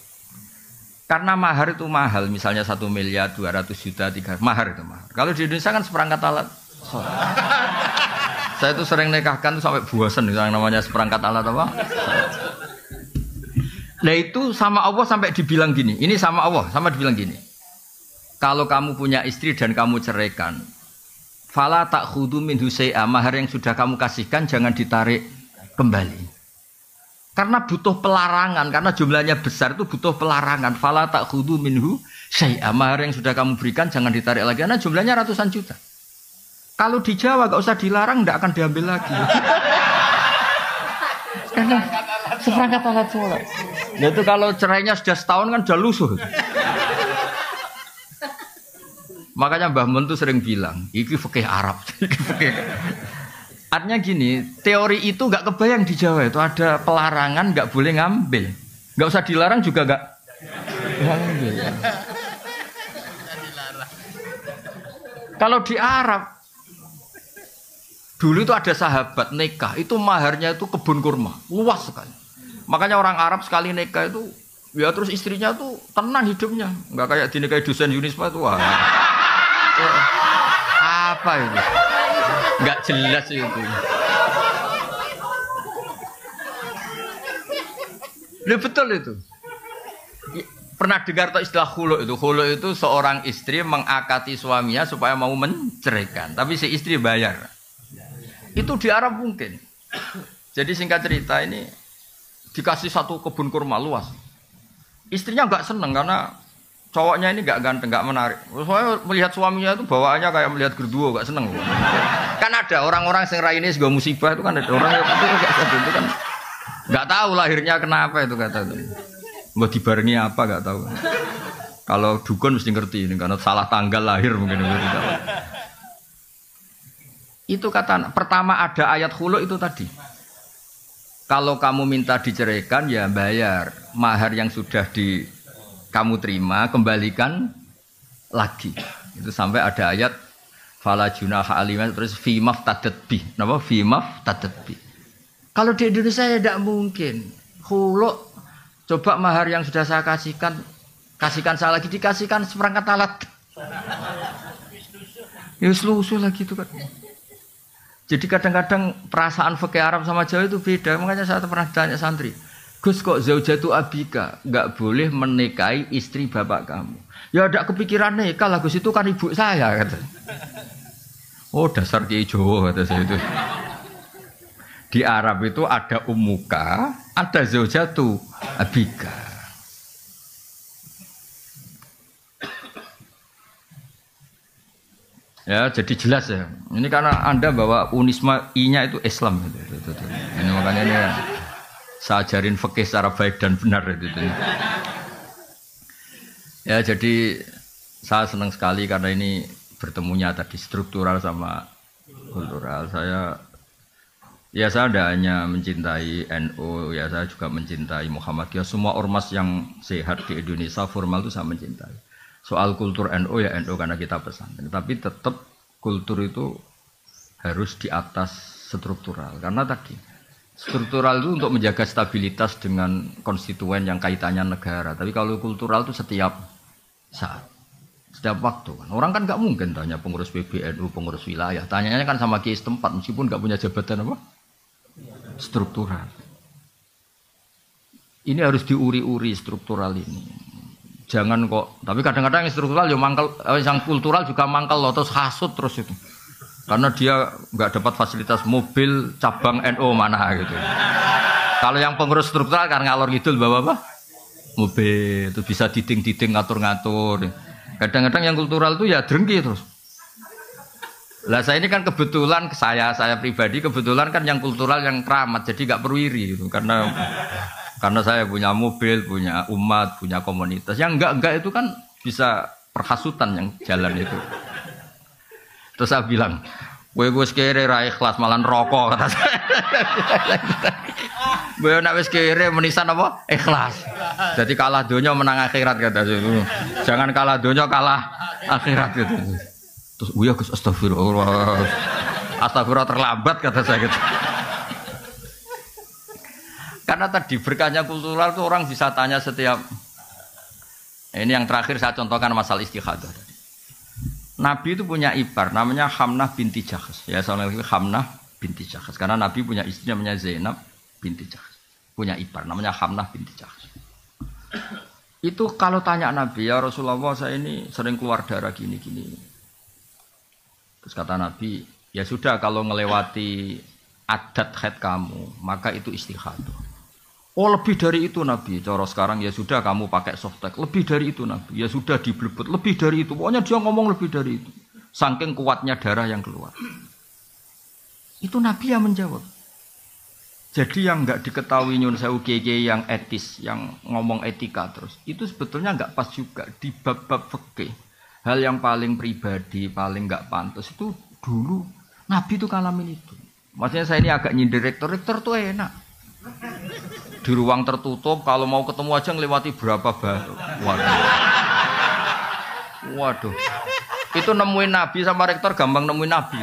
Karena mahar itu mahal, misalnya 1 miliar, 200 juta, 3 mahar itu mahal. Kalau di Indonesia kan seperangkat alat sholat. Saya itu sering nikahkan tuh sampai bosan yang namanya seperangkat alat apa? Nah itu sama Allah sampai dibilang gini. Ini sama Allah sama dibilang gini. kalau kamu punya istri dan kamu ceraikan, fala ta'khudhu minhu syai'a, mahar yang sudah kamu kasihkan jangan ditarik kembali. Karena butuh pelarangan, karena jumlahnya besar itu butuh pelarangan. Fala ta'khudhu minhu syai'a, mahar yang sudah kamu berikan jangan ditarik lagi karena jumlahnya ratusan juta. Kalau di Jawa gak usah dilarang, tidak akan diambil lagi. Karena seperangkat alat sholat. Itu kalau cerainya sudah setahun kan sudah lusuh. Makanya Mbah Mun tuh sering bilang, iki fikih Arab. Artinya gini, teori itu gak kebayang di Jawa itu ada pelarangan gak boleh ngambil. Gak usah dilarang juga gak ngambil. Kalau di Arab dulu itu ada sahabat nikah, itu maharnya itu kebun kurma, luas sekali. Makanya orang Arab sekali nikah itu, ya terus istrinya tuh tenang hidupnya, nggak kayak dinikahi dosen Unisba itu. Wah, apa itu? Nggak jelas itu. Ya betul itu. Pernah dengar tak istilah khulu itu? Khulu itu seorang istri mengakati suaminya supaya mau menceraikan, tapi si istri bayar. Itu di Arab mungkin. Jadi singkat cerita ini dikasih satu kebun kurma luas. Istrinya nggak seneng karena cowoknya ini nggak ganteng, nggak menarik. Soalnya melihat suaminya itu bawaannya kayak melihat gerduo, nggak seneng. Kan ada orang-orang yang raine segala musibah itu kan ada orang yang itu kan nggak tahu lahirnya kenapa itu kata itu. Mau dibarengi apa nggak tahu. Kalau dukun mesti ngerti ini karena salah tanggal lahir mungkin. Itu kata pertama ada ayat khulu itu tadi. Kalau kamu minta diceraikan ya bayar mahar yang sudah kamu terima kembalikan lagi. Itu sampai ada ayat fala junaha alaihi terus fi maftadat bi. Napa fi maftadat bi. Kalau di Indonesia ya tidak mungkin. Khulu coba mahar yang sudah saya kasihkan saya lagi dikasihkan seperangkat alat. Ya lusuh lagi itu kan. Jadi kadang-kadang perasaan fikih Arab sama Jawa itu beda. Makanya saya pernah tanya santri, Gus kok zaujatu abika nggak boleh menikahi istri bapak kamu? Ya ada kepikiran nikah lah Gus, itu kan ibu saya kata. Oh dasar Kiai Jawa kata saya itu. Di Arab itu ada ummuka, ada zaujatu abika. Ya, jadi jelas ya. Ini karena Anda bawa Unisma I-nya itu Islam. Ini makanya ini saya ajarin fikih secara baik dan benar. Ya, jadi saya senang sekali karena ini bertemunya tadi struktural sama kultural. Saya tidak hanya mencintai NU, ya saya juga mencintai Muhammadiyah. Semua ormas yang sehat di Indonesia formal itu saya mencintai. Soal kultur NU ya NU karena kita pesantren, tapi tetap kultur itu harus di atas struktural. Karena tadi struktural itu untuk menjaga stabilitas dengan konstituen yang kaitannya negara. Tapi kalau kultural itu setiap saat, setiap waktu. Orang kan nggak mungkin tanya pengurus PBNU, pengurus wilayah. Tanyanya kan sama kiai setempat meskipun nggak punya jabatan apa? Struktural. Ini harus diuri-uri struktural ini. Jangan kok, tapi kadang-kadang yang struktural ya mangkel, yang kultural juga mangkel loh, terus hasut terus itu. Karena dia nggak dapat fasilitas mobil cabang NU mana gitu. Kalau yang pengurus struktural karena ngalor ngidul bawa apa? Mobil, itu bisa diding-diding ngatur-ngatur. Kadang-kadang yang kultural itu ya drengki terus. Lah saya ini kan kebetulan saya pribadi kebetulan kan yang kultural yang keramat, jadi nggak perlu iri gitu. Karena saya punya mobil, punya umat, punya komunitas. Yang enggak itu kan bisa perhasutan yang jalan itu. Terus saya bilang, gue kere ra ikhlas malah rokok kata saya. Gue nak wis kere menisan apa? Ikhlas. Jadi kalah dunia menang akhirat kata saya. Jangan kalah dunia kalah akhirat gitu. Terus ya Gus astagfirullah. Astagfirullah terlambat kata saya gitu. Karena tadi berkahnya kultural itu orang bisa tanya setiap. Ini yang terakhir saya contohkan masalah istikhadah tadi. Nabi itu punya ipar namanya Hamnah binti Jahsh. Ya soalnya Hamnah binti Jahsh. Karena Nabi punya istri namanya Zainab binti Jahsh. Punya ipar namanya Hamnah binti Jahsh. Itu kalau tanya Nabi, ya Rasulullah saya ini sering keluar darah gini-gini. Terus kata Nabi, ya sudah kalau ngelewati adat haid kamu, maka itu istihadah. Oh lebih dari itu Nabi, cara sekarang ya sudah kamu pakai softtek, lebih dari itu Nabi, ya sudah diblebet, lebih dari itu, pokoknya dia ngomong lebih dari itu, saking kuatnya darah yang keluar. Itu Nabi yang menjawab. Jadi yang nggak diketahui nyun sewu kiai yang etis, yang ngomong etika terus, itu sebetulnya nggak pas juga di bab-bab fikih. Hal yang paling pribadi, paling nggak pantas itu dulu Nabi itu ngalamin itu. Maksudnya saya ini agak nyindir rektor tuh enak. Di ruang tertutup kalau mau ketemu aja ngelewati berapa baru. Waduh. Itu nemuin Nabi sama rektor gampang nemuin Nabi.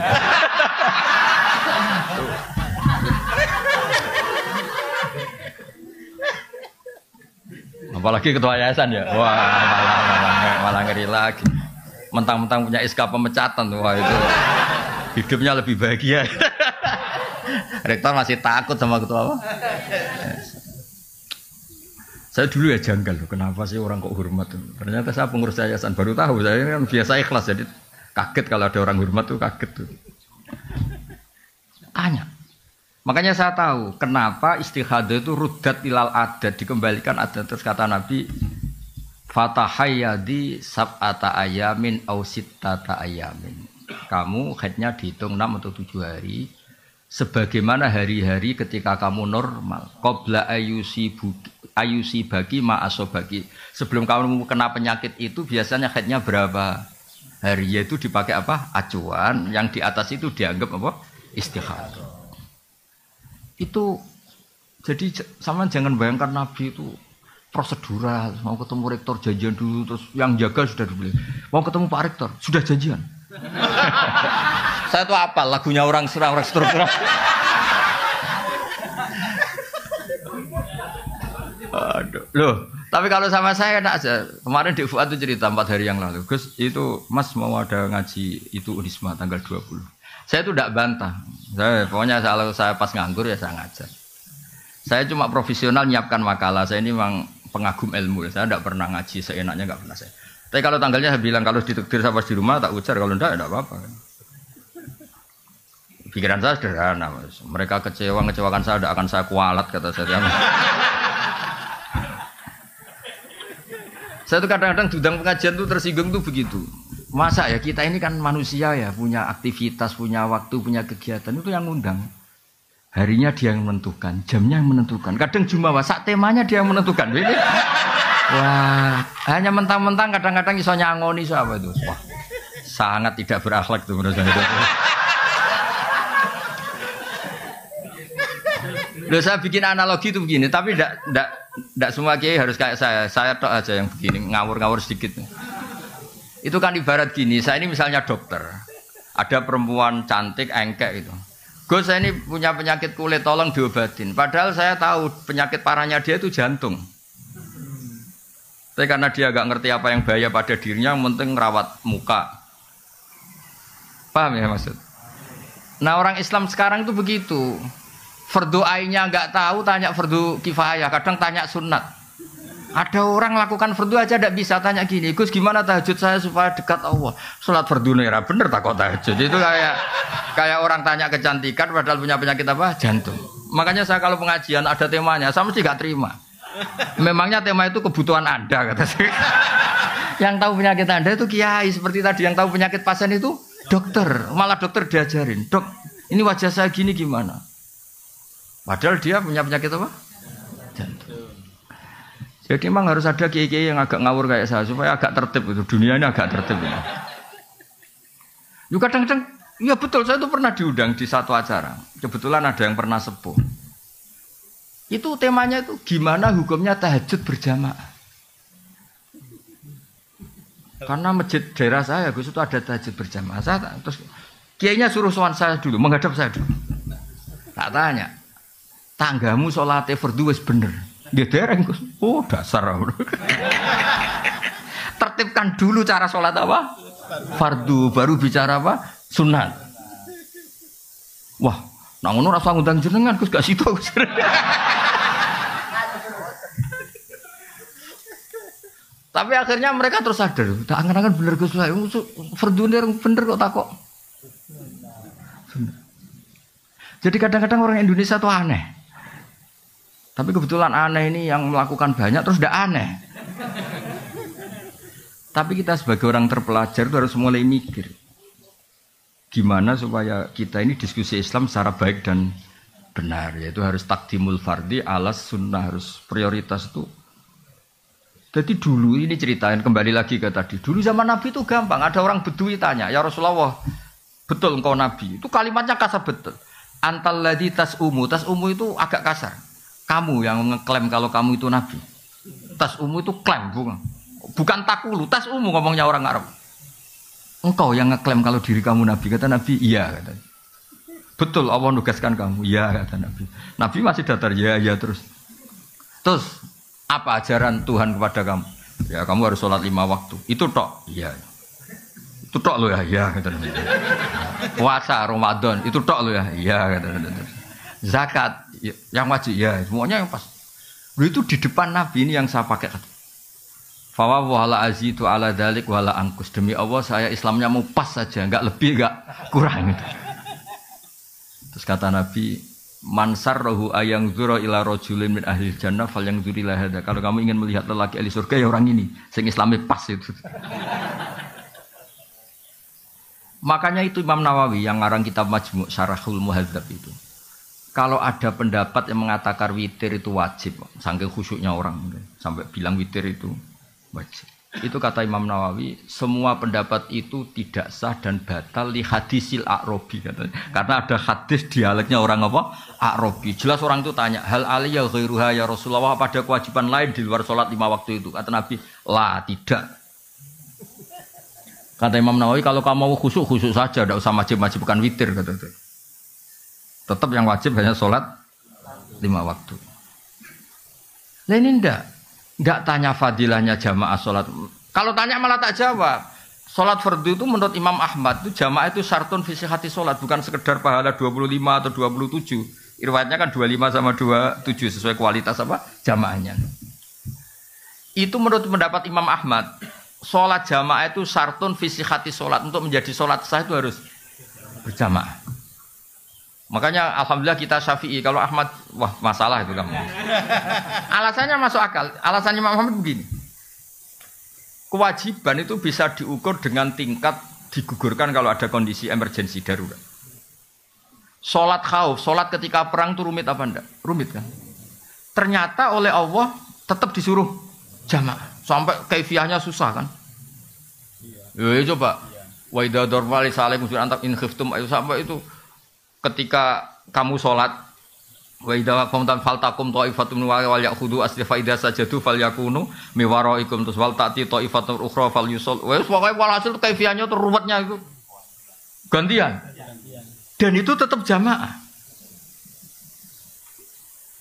Apalagi ketua yayasan ya. Wah, malah ngeri lagi. Mentang-mentang punya SK pemecatan tuh, wah itu hidupnya lebih bahagia. Rektor masih takut sama ketua apa? Saya dulu ya janggal loh, kenapa sih orang kok hormat? Ternyata saya pengurus yayasan baru tahu, saya kan biasa ikhlas jadi kaget kalau ada orang hormat tuh kaget tuh. Tanya. Makanya saya tahu kenapa istihadah itu rudat ilal adat, dikembalikan adat. Terus kata Nabi, fatahayyadi sab'ata ayamin au sittata ayamin. Kamu haidnya dihitung 6 atau 7 hari. Sebagaimana hari-hari ketika kamu normal. Qabla ayusi bagi ma'asobagi. Sebelum kamu kena penyakit itu biasanya haidnya berapa hari? Yaitu dipakai apa? Acuan. Yang di atas itu dianggap apa? Istihadah. Itu jadi sama jangan bayangkan Nabi itu prosedural. Mau ketemu rektor janjian dulu. Terus yang jaga sudah dibeli. Mau ketemu Pak Rektor sudah janjian. Saya tuh apa lagunya orang struktural. Aduh, loh. Tapi kalau sama saya enak aja. Kemarin di Fuad itu cerita 4 hari yang lalu. Gus, itu Mas mau ada ngaji itu Unisma tanggal 20. Saya tuh tidak bantah. Pokoknya kalau saya pas nganggur ya saya ngajar. Saya cuma profesional nyiapkan makalah. Saya ini memang pengagum ilmu. Saya tidak pernah ngaji seenaknya, nggak pernah saya. Tapi kalau tanggalnya saya bilang kalau ditakdir saya pas di rumah tak ujar, kalau enggak tidak apa-apa. Pikiran saya sederhana, Mas. Mereka ngecewakan saya, tidak akan saya kualat kata saya. Saya tuh kadang-kadang diundang pengajian tuh tersinggung tuh begitu. Masa ya kita ini kan manusia ya, punya aktivitas, punya waktu, punya kegiatan, itu yang ngundang. Harinya dia yang menentukan, jamnya yang menentukan. Kadang Jumawa sak temanya dia yang menentukan. Ini, wah, hanya mentang-mentang kadang-kadang iso nyangoni apa itu. Wah, sangat tidak berakhlak tuh menurut saya. Loh, saya bikin analogi itu begini, tapi tidak semua kiai harus kayak saya. Saya tok aja yang begini, ngawur-ngawur sedikit. Itu kan ibarat gini, saya ini misalnya dokter. Ada perempuan cantik, engkek itu. Gus, saya ini punya penyakit kulit, tolong diobatin. Padahal saya tahu penyakit parahnya dia itu jantung. Tapi karena dia agak ngerti apa yang bahaya pada dirinya, yang penting ngerawat muka. Paham ya maksud? Nah orang Islam sekarang itu begitu. Fardu ainnya nggak tahu, tanya fardu kifayah, kadang tanya sunat. Ada orang lakukan fardu aja tidak bisa, tanya gini, Gus gimana tahajud saya supaya dekat Allah? Sholat fardu nera bener tak kok tahajud? Itu kayak orang tanya kecantikan padahal punya penyakit apa? Jantung. Makanya saya kalau pengajian ada temanya, saya mesti nggak terima. Memangnya tema itu kebutuhan Anda kata saya. Yang tahu penyakit Anda itu kiai, seperti tadi yang tahu penyakit pasien itu dokter. Malah dokter diajarin, dok ini wajah saya gini gimana? Padahal dia punya penyakit apa? Jantung. Jadi memang harus ada kiai-kiai yang agak ngawur kayak saya supaya agak tertib itu, dunia ini agak tertib. Yuk kadang-kadang, ya betul, saya itu pernah diundang di satu acara. Kebetulan ada yang pernah sepuh. Itu temanya itu gimana hukumnya tahajud berjamaah. Karena masjid daerah saya, Gus itu ada tahajud berjamaah. Terus kiainya suruh sowan saya dulu, menghadap saya dulu. Tak tanya. Tanggamu sholatnya fardu wis bener. Dia dereng Gus. Oh dasar. Tertibkan dulu cara sholat apa? Fardu, baru bicara apa? Sunat. Wah, nang ngono rasa ngundang jenengan Gus gak situ Gus. Tapi akhirnya mereka terus sadar, tak angan-angan bener Gus lah, fardune bener kok takok. Jadi kadang-kadang orang Indonesia tuh aneh. Tapi kebetulan aneh ini yang melakukan banyak terus tidak aneh. Tapi kita sebagai orang terpelajar itu harus mulai mikir. Gimana supaya kita ini diskusi Islam secara baik dan benar. Yaitu harus takdimul fardi alas sunnah. Harus prioritas itu. Jadi dulu ini ceritain kembali lagi ke tadi. Dulu zaman Nabi itu gampang. Ada orang Bedui tanya, ya Rasulullah, betul engkau Nabi? Itu kalimatnya kasar betul. Antal ladzi tas'umu. Tas'umu itu agak kasar. Kamu yang ngeklaim kalau kamu itu Nabi. Tas'umu itu klaim, bukan takulu. Tas'umu ngomongnya orang Arab. Engkau yang ngeklaim kalau diri kamu Nabi. Kata Nabi, iya. Kata. Betul, Allah nugaskan kamu. Iya, kata Nabi. Nabi masih datar, ya terus. Terus, apa ajaran Tuhan kepada kamu? Ya, kamu harus sholat 5 waktu. Itu tok. Iya. Itu tok lo ya. Iya, kata Nabi. Puasa Ramadan. Itu tok lo ya. Iya, kata Nabi. Zakat yang wajib ya, semuanya yang pas. Itu di depan Nabi ini yang saya pakai. Fa wala azitu ala dzalik wala angkus. Demi Allah saya Islamnya mau pas saja, enggak lebih enggak kurang. Terus kata Nabi, man sarrahu ayang zura ila rajulin min ahli jannah falyanzur ila hadza. Kalau kamu ingin melihat lelaki ahli surga ya orang ini, sing Islamnya pas itu. Makanya itu Imam Nawawi yang ngarang kitab Majmu' Syarahul Muhadzab itu. Kalau ada pendapat yang mengatakan witir itu wajib, saking khusyuknya orang sampai bilang witir itu wajib. Itu kata Imam Nawawi, semua pendapat itu tidak sah dan batal li hadisil a'robi katanya. Karena ada hadis dialeknya orang apa? A'robi. Jelas orang itu tanya, hal aliyya ghairuha ya Rasulullah, apa ada kewajiban lain di luar sholat 5 waktu itu? Kata Nabi, lah tidak. Kata Imam Nawawi, kalau kamu mau khusyuk saja, tidak usah wajib-wajibkan witir kata itu. Tetap yang wajib hanya sholat 5 waktu. Nah ini enggak tanya fadilahnya jamaah sholat. Kalau tanya malah tak jawab. Sholat fardu itu menurut Imam Ahmad itu jamaah itu syartun fi sihhati sholat, bukan sekedar pahala 25 atau 27. Riwayatnya kan 25 sama 27 sesuai kualitas apa jamaahnya. Itu menurut pendapat Imam Ahmad. Sholat jamaah itu syartun fi sihhati sholat. Untuk menjadi sholat sah itu harus berjamaah. Makanya alhamdulillah kita Syafi'i. Kalau Ahmad, wah masalah itu kamu. Alasannya masuk akal. Alasannya Imam Ahmad begini. Kewajiban itu bisa diukur dengan tingkat digugurkan kalau ada kondisi emergensi darurat. Sholat khauf, sholat ketika perang itu rumit apa enggak? Rumit kan? Ternyata oleh Allah tetap disuruh jamaah. Sampai kaifiahnya susah kan? Ya coba. Wa idza darba li salim antak in khiftum ayo sampai itu ketika kamu sholat wa idza qamtum faltakum ta'ifatun wal ya'khudhu aslifa idza sajadu falyakunu miwaraikum tus wal ta'ti ta'ifatun ukhra falyusul. Wes pokoke walhasil kaifiahnya tuh ruwetnya itu gantian. Dan itu tetap jamaah.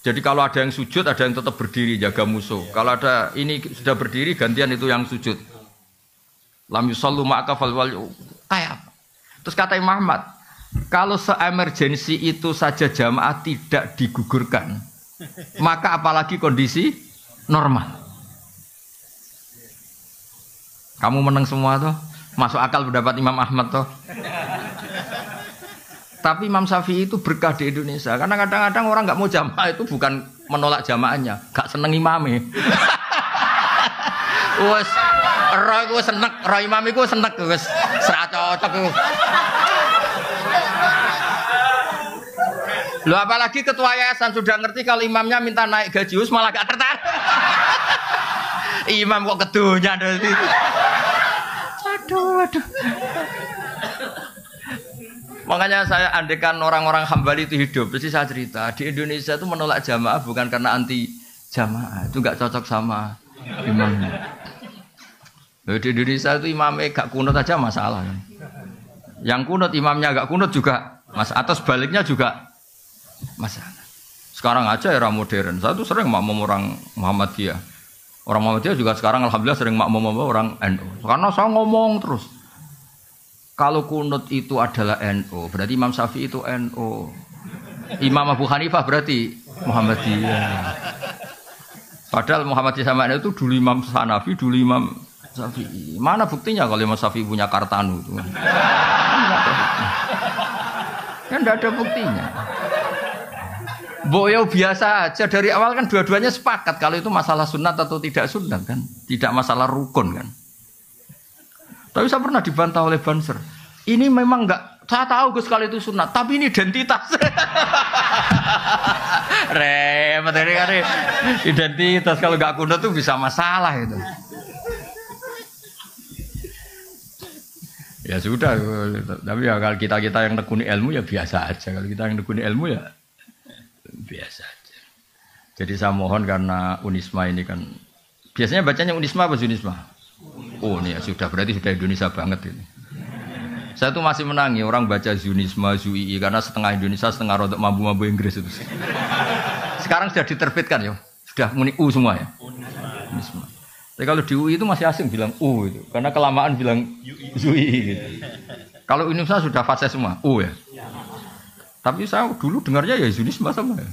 Jadi kalau ada yang sujud, ada yang tetap berdiri jaga musuh. Kalau ada ini sudah berdiri, gantian itu yang sujud. Lam yusallu ma'aka fal wal kayak apa? Terus kata Imam Ahmad, kalau se-emergensi itu saja jamaah tidak digugurkan, maka apalagi kondisi normal. Kamu menang semua tuh, masuk akal pendapat Imam Ahmad tuh. Tapi Imam Syafi'i itu berkah di Indonesia. Karena kadang-kadang orang nggak mau jamaah itu bukan menolak jamaahnya, nggak seneng imamnya. Wes, roh gue seneng, roh imamnya gue seneng, wes serat cocok. Lo apalagi ketua yayasan sudah ngerti kalau imamnya minta naik gaji, malah gak tertarik. Imam kok kedunya dari. Aduh. Makanya saya andekan orang-orang Hambali itu hidup, pasti saya cerita di Indonesia itu menolak jamaah bukan karena anti jamaah, itu nggak cocok sama imamnya. Di Indonesia itu imamnya gak kunut aja masalah. Yang kunut imamnya gak kunut juga masalah, atau sebaliknya juga masalah. Sekarang aja era modern, saya tuh sering makmum orang Muhammadiyah. Orang Muhammadiyah juga sekarang alhamdulillah sering makmum orang NU. Karena saya ngomong terus. Kalau kunut itu adalah NU, berarti Imam Syafi'i itu NU. Imam Abu Hanifah berarti Muhammadiyah. Padahal Muhammad Ismail itu dulu Imam Hanafi, dulu Imam Syafi'i. Mana buktinya kalau Imam Syafi'i punya Kartanu itu? Kan tidak ada buktinya. Boyo biasa aja dari awal kan dua-duanya sepakat kalau itu masalah sunat atau tidak sunat kan, tidak masalah rukun kan. Tapi saya pernah dibantah oleh Banser. Ini memang enggak, saya tahu Gus kalau itu sunat, tapi ini identitas. Repot ini kan identitas kalau enggak kunut tuh bisa masalah itu. Ya sudah, tapi ya kalau kita yang nekuni ilmu ya biasa aja. Kalau kita yang nekuni ilmu ya biasa aja. Jadi saya mohon karena Unisma ini kan biasanya bacanya Unisma apa Zunisma? Oh ini ya sudah berarti sudah Indonesia banget ini. Saya tuh masih menangi orang baca Zunisma, Zui karena setengah Indonesia setengah rodok mampu Inggris itu. Sekarang sudah diterbitkan ya, sudah muni U semua ya. Unisma. Tapi kalau di UI itu masih asing bilang U itu, karena kelamaan bilang Zui gitu. Kalau Indonesia sudah fase semua U ya. Tapi saya dulu dengarnya ya Zunisma sama ya.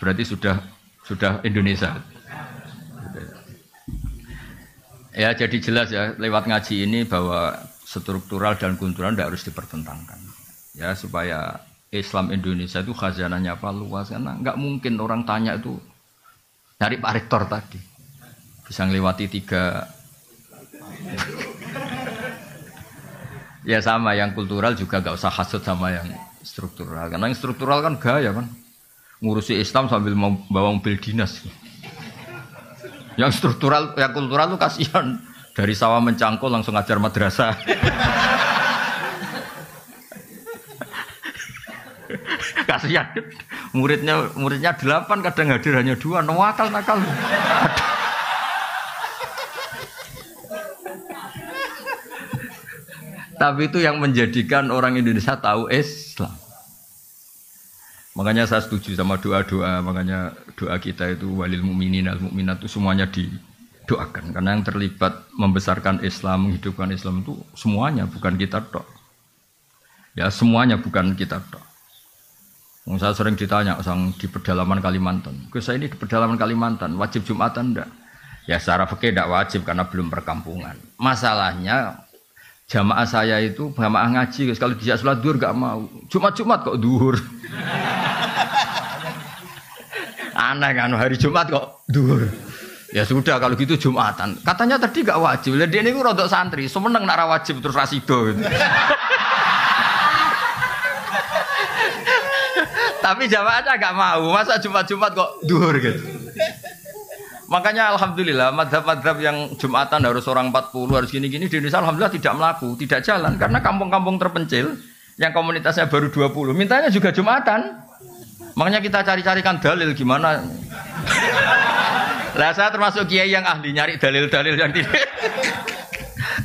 Berarti sudah Indonesia. Ya jadi jelas ya lewat ngaji ini bahwa struktural dan kultural tidak harus dipertentangkan. Ya supaya Islam Indonesia itu khazanahnya apa luas karena nggak mungkin orang tanya itu dari Pak Rektor tadi bisa melewati 3. Ya sama yang kultural juga gak usah hasut sama yang struktural karena yang struktural kan gaya kan ngurusi Islam sambil mau bawa mobil dinas. Yang struktural, yang kultural tuh kasihan dari sawah mencangkul langsung ngajar madrasah. Kasihan muridnya 8 kadang hadir hanya 2 nakal. Tapi itu yang menjadikan orang Indonesia tahu Islam. Makanya saya setuju sama doa-doa. Makanya doa kita itu walil mu'minin al mu'minat itu semuanya didoakan. Karena yang terlibat membesarkan Islam, menghidupkan Islam itu semuanya, bukan kita tok. Ya semuanya bukan kita tok. Saya sering ditanya di pedalaman Kalimantan. Saya ini di pedalaman Kalimantan, wajib Jumatan enggak? Ya secara fikih enggak wajib karena belum perkampungan. Masalahnya jamaah saya itu jamaah ngaji, kalau dijak sholat duhur gak mau. Jumat kok duhur. Aneh kan, hari Jumat kok duhur. Ya sudah kalau gitu Jumatan. Katanya tadi gak wajib. Lah dia ini rodok santri, semeneng nak wajib terus rasido gitu. Tapi jamaahnya gak mau. Masa Jumat kok duhur gitu. Makanya alhamdulillah madhab-madhab yang Jumatan harus orang 40 harus gini-gini di Indonesia alhamdulillah tidak melaku, tidak jalan karena kampung-kampung terpencil yang komunitasnya baru 20 mintanya juga Jumatan. Makanya kita cari-carikan dalil gimana. Lah saya termasuk kiai yang ahli nyari dalil-dalil yang tidak.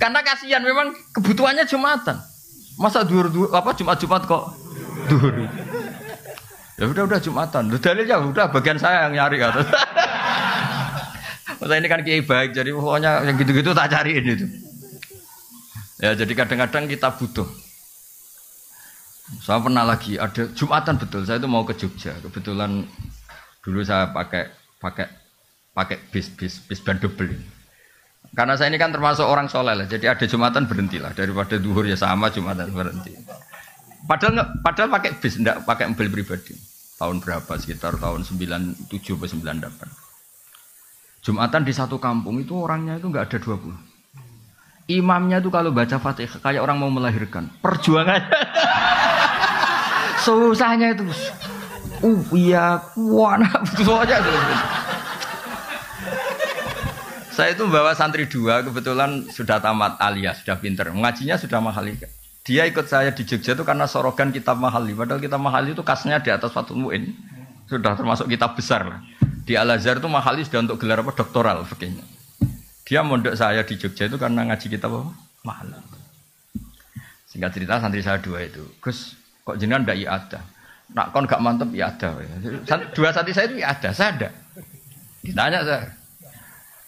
Karena kasihan memang kebutuhannya Jumatan. Masa Jumat kok duhur. Ya udah Jumatan. Dalilnya udah bagian saya yang nyari atau. Masa ini kan kiai baik, jadi pokoknya yang gitu-gitu tak cariin itu. Ya jadi kadang-kadang kita butuh. Saya pernah lagi ada Jumatan betul, saya itu mau ke Jogja. Kebetulan dulu saya pakai bis ban double. Karena saya ini kan termasuk orang soleh lah, jadi ada Jumatan berhentilah daripada duhur ya sama Jumatan berhenti. Padahal pakai bis, enggak pakai mobil pribadi. Tahun berapa? Sekitar tahun 97 atau 98. Jumatan di satu kampung itu orangnya itu enggak ada 20. Imamnya itu kalau baca Fatihah kayak orang mau melahirkan. Perjuangannya. Susahnya itu. Iya, kuana semuanya itu. Saya itu bawa santri 2 kebetulan sudah tamat alias, sudah pinter. Mengajinya sudah mahali. Dia ikut saya di Jogja itu karena sorogan kitab mahali. Padahal kitab mahali itu kasnya di atas Fathul Mu'in. Sudah termasuk kitab besar lah. Di Al-Azhar itu mahali sudah untuk gelar apa doktoral fikihnya. Dia mondok saya di Jogja itu karena ngaji kitab apa? Mahali. Singkat cerita santri saya 2 itu. Gus, kok jenengan ndak iadah? Nak kon gak mantep iadah. 2 santri saya itu iadah, saya ada. Ditanya saya.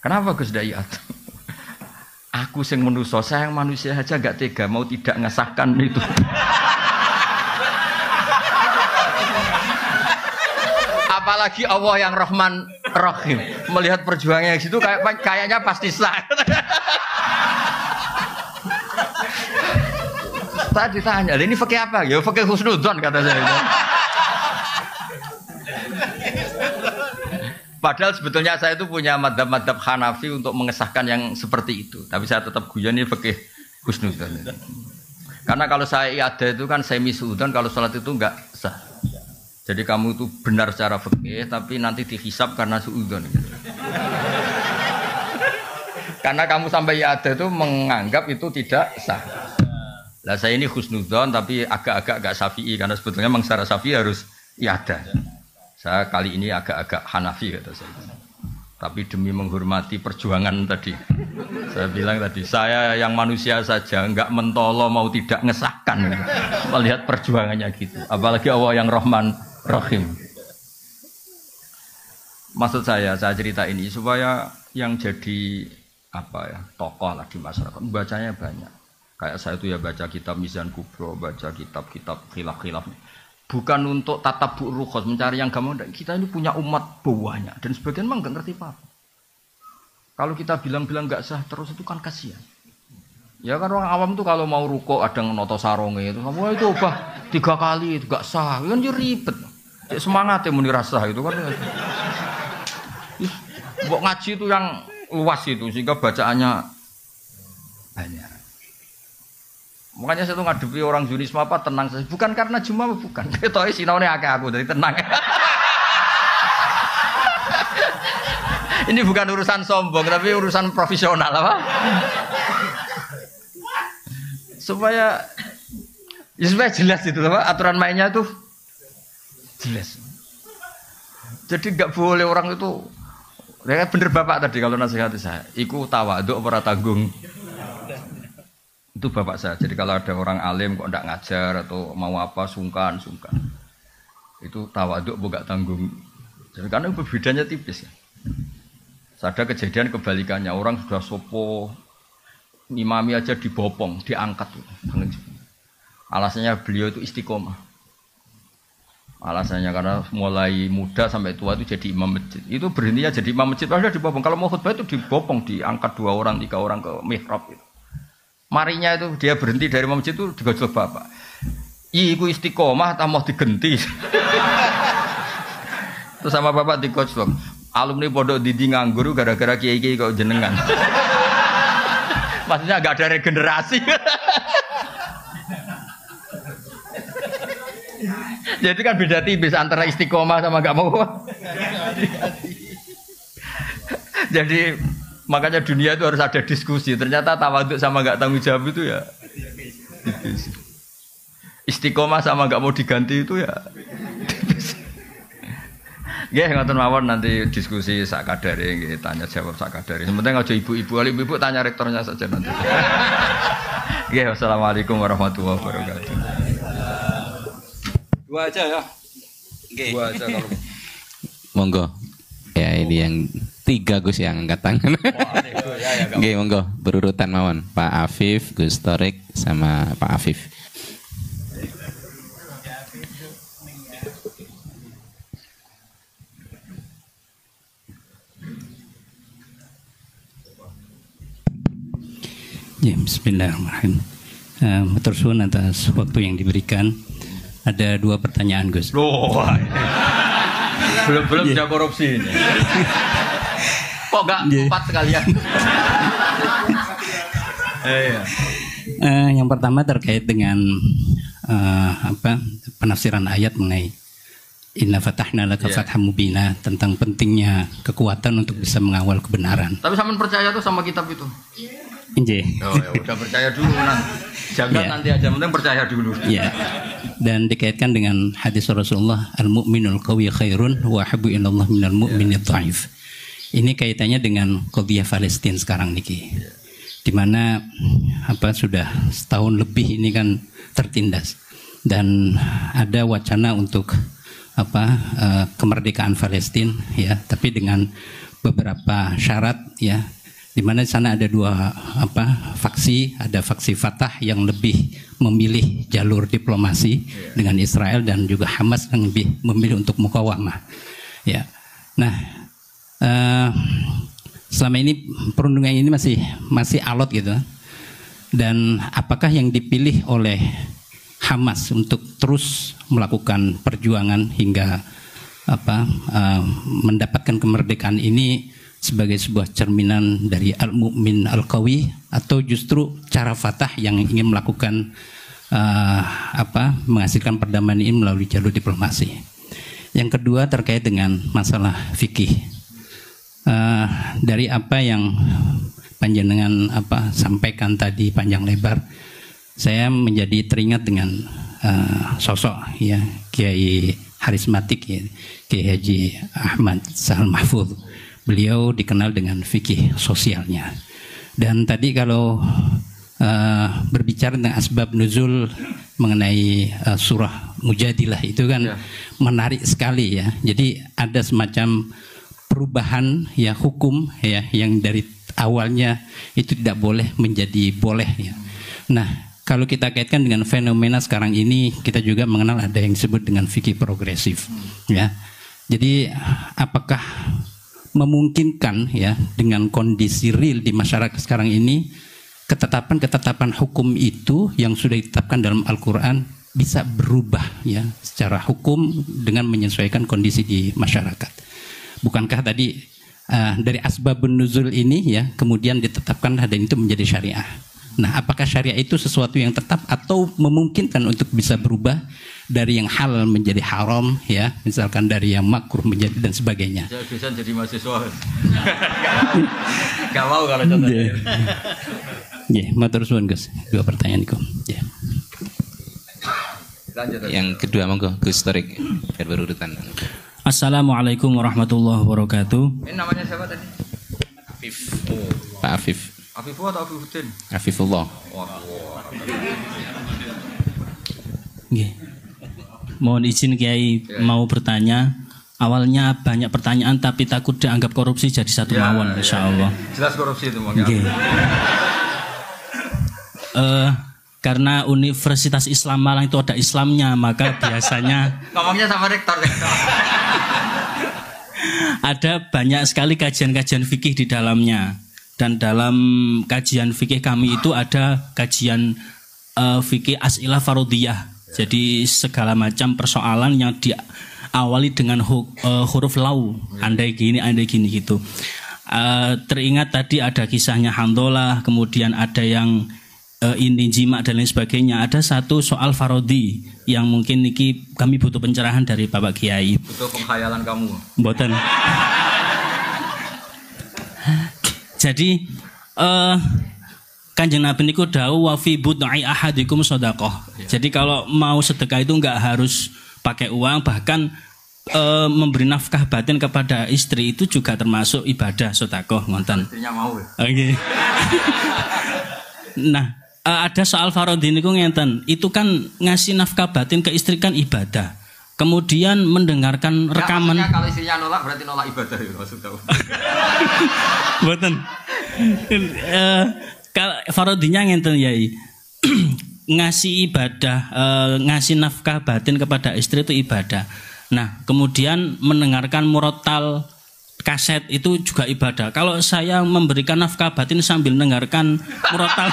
Kenapa Gus ndak iadah? Aku sing manusia, saya yang manusia aja gak tega mau tidak ngesahkan itu. Apalagi Allah yang Rahman Rahim. Melihat perjuangannya situ kayaknya pasti sah. Tadi ditanya, ini fikih apa? Ya fikih husnudzon kata saya. Padahal sebetulnya saya itu punya madhab-madhab Hanafi untuk mengesahkan yang seperti itu. Tapi saya tetap guyon ini fikih husnudzon. Karena kalau saya iada itu kan semi suudzon, kalau sholat itu enggak sah. Jadi kamu itu benar secara fikih, tapi nanti dihisab karena suudzon. Karena kamu sampai iada itu menganggap itu tidak sah. Lah saya ini husnudzon tapi agak-agak syafi'i karena sebetulnya memang secara syafi'i harus iada. Saya kali ini agak-agak Hanafi kata saya. Tapi demi menghormati perjuangan tadi. Saya bilang tadi, saya yang manusia saja enggak mentolo mau tidak ngesahkan melihat perjuangannya gitu. Apalagi Allah yang Rahman Rahim. Maksud saya cerita ini supaya yang jadi tokoh lah di masyarakat bacanya banyak. Kayak saya itu ya baca kitab Mizan Kubro, baca kitab-kitab khilaf-khilaf. Bukan untuk tatabbu rukhas, mencari yang gampang. Kita ini punya umat banyak dan sebagian memang enggak ngerti apa. Kalau kita bilang-bilang enggak sah terus itu kan kasihan. Ya kan orang awam tuh kalau mau rukuk ada noto saronge itu, kamu itu ubah 3 kali itu enggak sah, kan jadi ribet. Ya semangat ya muni rasa itu kan. Mbok ngaji itu yang luas itu sehingga bacaannya banyak. Makanya saya tuh ngadepi orang Junisme apa tenang saja. Bukan karena cuma bukan. Ketoknya sinaune akeh aku dari tenang. Ini bukan urusan sombong tapi urusan profesional apa? Supaya jelas itu apa? Aturan mainnya itu jelas. Jadi enggak boleh orang itu bener bapak tadi kalau nasihati saya. Iku tawadhu ora tanggung. Itu bapak saya. Jadi kalau ada orang alim kok enggak ngajar atau mau apa sungkan. Itu tawaduk enggak tanggung. Jadi karena bedanya tipis ya. Ada kejadian kebalikannya, orang sudah sopo imami aja dibopong, diangkat. Alasannya beliau itu istiqomah. Alasannya karena mulai muda sampai tua itu jadi imam masjid. Itu berhentinya jadi imam masjid padahal dibopong. Kalau mau khutbah itu dibopong, diangkat 2 orang, 3 orang ke mihrab itu. Marinya itu dia berhenti dari masjid itu digojlok bapak. Iku istiqomah tak mau digenti. Terus sama bapak digojlok. Alumni pondok Didi nganggur gara-gara kiai-kiai kok jenengan. Maksudnya enggak ada regenerasi. Jadi kan beda tipis antara istiqomah sama enggak mau. Jadi makanya dunia itu harus ada diskusi. Ternyata tawaduk sama enggak tanggung jawab itu ya tipis. Istiqomah sama enggak mau diganti itu ya tipis. Nggih ngoten mawon nanti diskusi sak kadare nggih tanya jawab sak kadare. Sementing aja ibu-ibu, ibu-ibu tanya rektornya saja nanti. Nggih wassalamualaikum warahmatullahi wabarakatuh. 2 aja ya. Nggih. 2 aja kalau. Monggo. Ya ini yang 3 Gus yang angkat tangan. Nggih monggo berurutan mawon. Pak Afif, Gus Torik sama Pak Afif. Ya, bismillahirrahmanirrahim. Matur suwun atas waktu yang diberikan. Ada 2 pertanyaan, Gus. Belum bisa korupsi ini. Kok enggak 4 sekalian? Yang pertama terkait dengan penafsiran ayat mengenai Inna fatahna laka fatham mubina, tentang pentingnya kekuatan untuk bisa mengawal kebenaran. Tapi sampean percaya tuh sama kitab itu? Injih. Oh ya udah percaya dulu nanti. Jangan nanti aja, penting percaya dulu. Ya. Dan dikaitkan dengan hadis Rasulullah, al-mu'minul qawi khairun wa habbu ilallah minal mu'minid dhaif. Ini kaitannya dengan qadhiyah Palestina sekarang niki. Di mana sudah setahun lebih ini kan tertindas dan ada wacana untuk kemerdekaan Palestina ya, tapi dengan beberapa syarat ya. Di mana di sana ada 2 faksi, ada faksi Fatah yang lebih memilih jalur diplomasi dengan Israel dan juga Hamas yang lebih memilih untuk mukawamah. Ya. Nah, selama ini perundungan ini masih alot gitu. Dan apakah yang dipilih oleh Hamas untuk terus melakukan perjuangan hingga mendapatkan kemerdekaan ini sebagai sebuah cerminan dari al-mu'min al-qawi, atau justru cara Fatah yang ingin melakukan menghasilkan perdamaian ini melalui jalur diplomasi. Yang kedua terkait dengan masalah fikih. Dari apa yang panjenengan sampaikan tadi panjang lebar, saya menjadi teringat dengan sosok ya Kiai Harismatik ya, Kiai Haji Ahmad Sahal Mahfudz. Beliau dikenal dengan fikih sosialnya. Dan tadi kalau berbicara tentang asbab nuzul mengenai surah Mujadilah itu kan menarik sekali ya. Jadi ada semacam perubahan ya hukum ya yang dari awalnya itu tidak boleh menjadi boleh ya. Nah, kalau kita kaitkan dengan fenomena sekarang ini, kita juga mengenal ada yang disebut dengan fikih progresif ya. Jadi apakah memungkinkan ya dengan kondisi real di masyarakat sekarang ini ketetapan-ketetapan hukum itu yang sudah ditetapkan dalam Al-Quran bisa berubah ya secara hukum dengan menyesuaikan kondisi di masyarakat? Bukankah tadi dari asbabun nuzul ini ya kemudian ditetapkan dan itu menjadi syariah? Nah, apakah syariah itu sesuatu yang tetap atau memungkinkan untuk bisa berubah dari yang halal menjadi haram ya, misalkan dari yang makruh menjadi dan sebagainya? Saya bisa jadi mahasiswa. Gak mau kalau contohnya. Ya, matur suwun Gus. Dua pertanyaan Gus. Ya. Yang kedua monggo Gus Torik biar berurutan. Assalamualaikum warahmatullahi wabarakatuh. Ini namanya siapa tadi? Afif. Pak Afif. Afifullah atau Afifuddin? Afifullah. Nggih. Mohon izin Kiai mau bertanya. Awalnya banyak pertanyaan tapi takut dianggap korupsi jadi satu mawon insyaallah. Jelas korupsi itu Bang. Karena Universitas Islam Malang itu ada Islamnya, maka biasanya ngomongnya sama rektor. Ada banyak sekali kajian-kajian fikih di dalamnya. Dan dalam kajian fikih kami itu ada kajian fikih as'ilah farodiyah. Jadi segala macam persoalan yang diawali dengan huruf lau, andai gini gitu. Teringat tadi ada kisahnya Handolah, kemudian ada yang ini jima dan lain sebagainya. Ada satu soal farodi yang mungkin niki kami butuh pencerahan dari Bapak Kiai. Butuh pengkhayalan kamu. Mboten. Jadi Kanjeng Nabi niku dawuh wa fi bud'i ahadikum shadaqah. Jadi kalau mau sedekah itu enggak harus pakai uang, bahkan memberi nafkah batin kepada istri itu juga termasuk ibadah sedekah ngoten. Istrinya mau ya. Oke. Nah, ada soal farodhi niku ngenten. Itu kan ngasih nafkah batin ke istri kan ibadah. Kemudian mendengarkan rekaman. Kalau istrinya nolak berarti nolak ibadah ya maksudnya. Mboten. Farodhinya ngenten Yai. Ngasih ibadah, ngasih nafkah batin kepada istri itu ibadah. Nah, kemudian mendengarkan murotal kaset itu juga ibadah. Kalau saya memberikan nafkah batin sambil mendengarkan murotal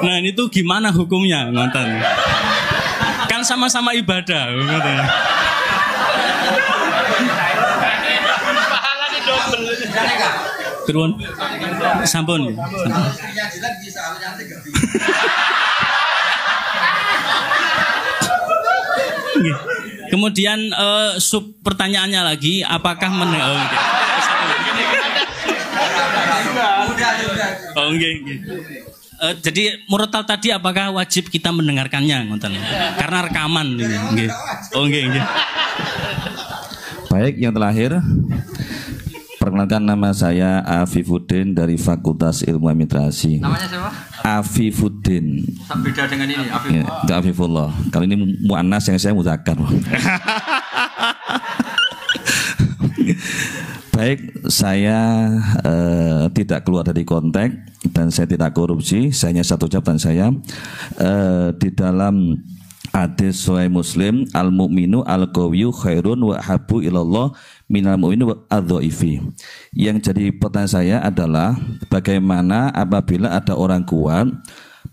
nah itu gimana hukumnya nonton? Kan sama-sama ibadah nonton. Pahalanya double. Turun. Sampun. Kemudian sub pertanyaannya lagi, apakah jadi murotal tadi apakah wajib kita mendengarkannya ngonten? Karena rekaman nggih. Oh nggih. Baik, yang terakhir perkenalkan nama saya Afifuddin dari Fakultas Ilmu Administrasi. Namanya siapa? Afifuddin. Beda dengan ini, Afifullah. Ya, Afifullah. Kali ini muannas yang saya mudzakkar. Baik, saya tidak keluar dari konteks dan saya tidak korupsi. Saya hanya satu ucapan saya di dalam Hadis Sahih Muslim, al mukminu al qawiyyu khairun wa habbu ilallah minal mu'minu adh-dhaifi. Yang jadi pertanyaan saya adalah bagaimana apabila ada orang kuat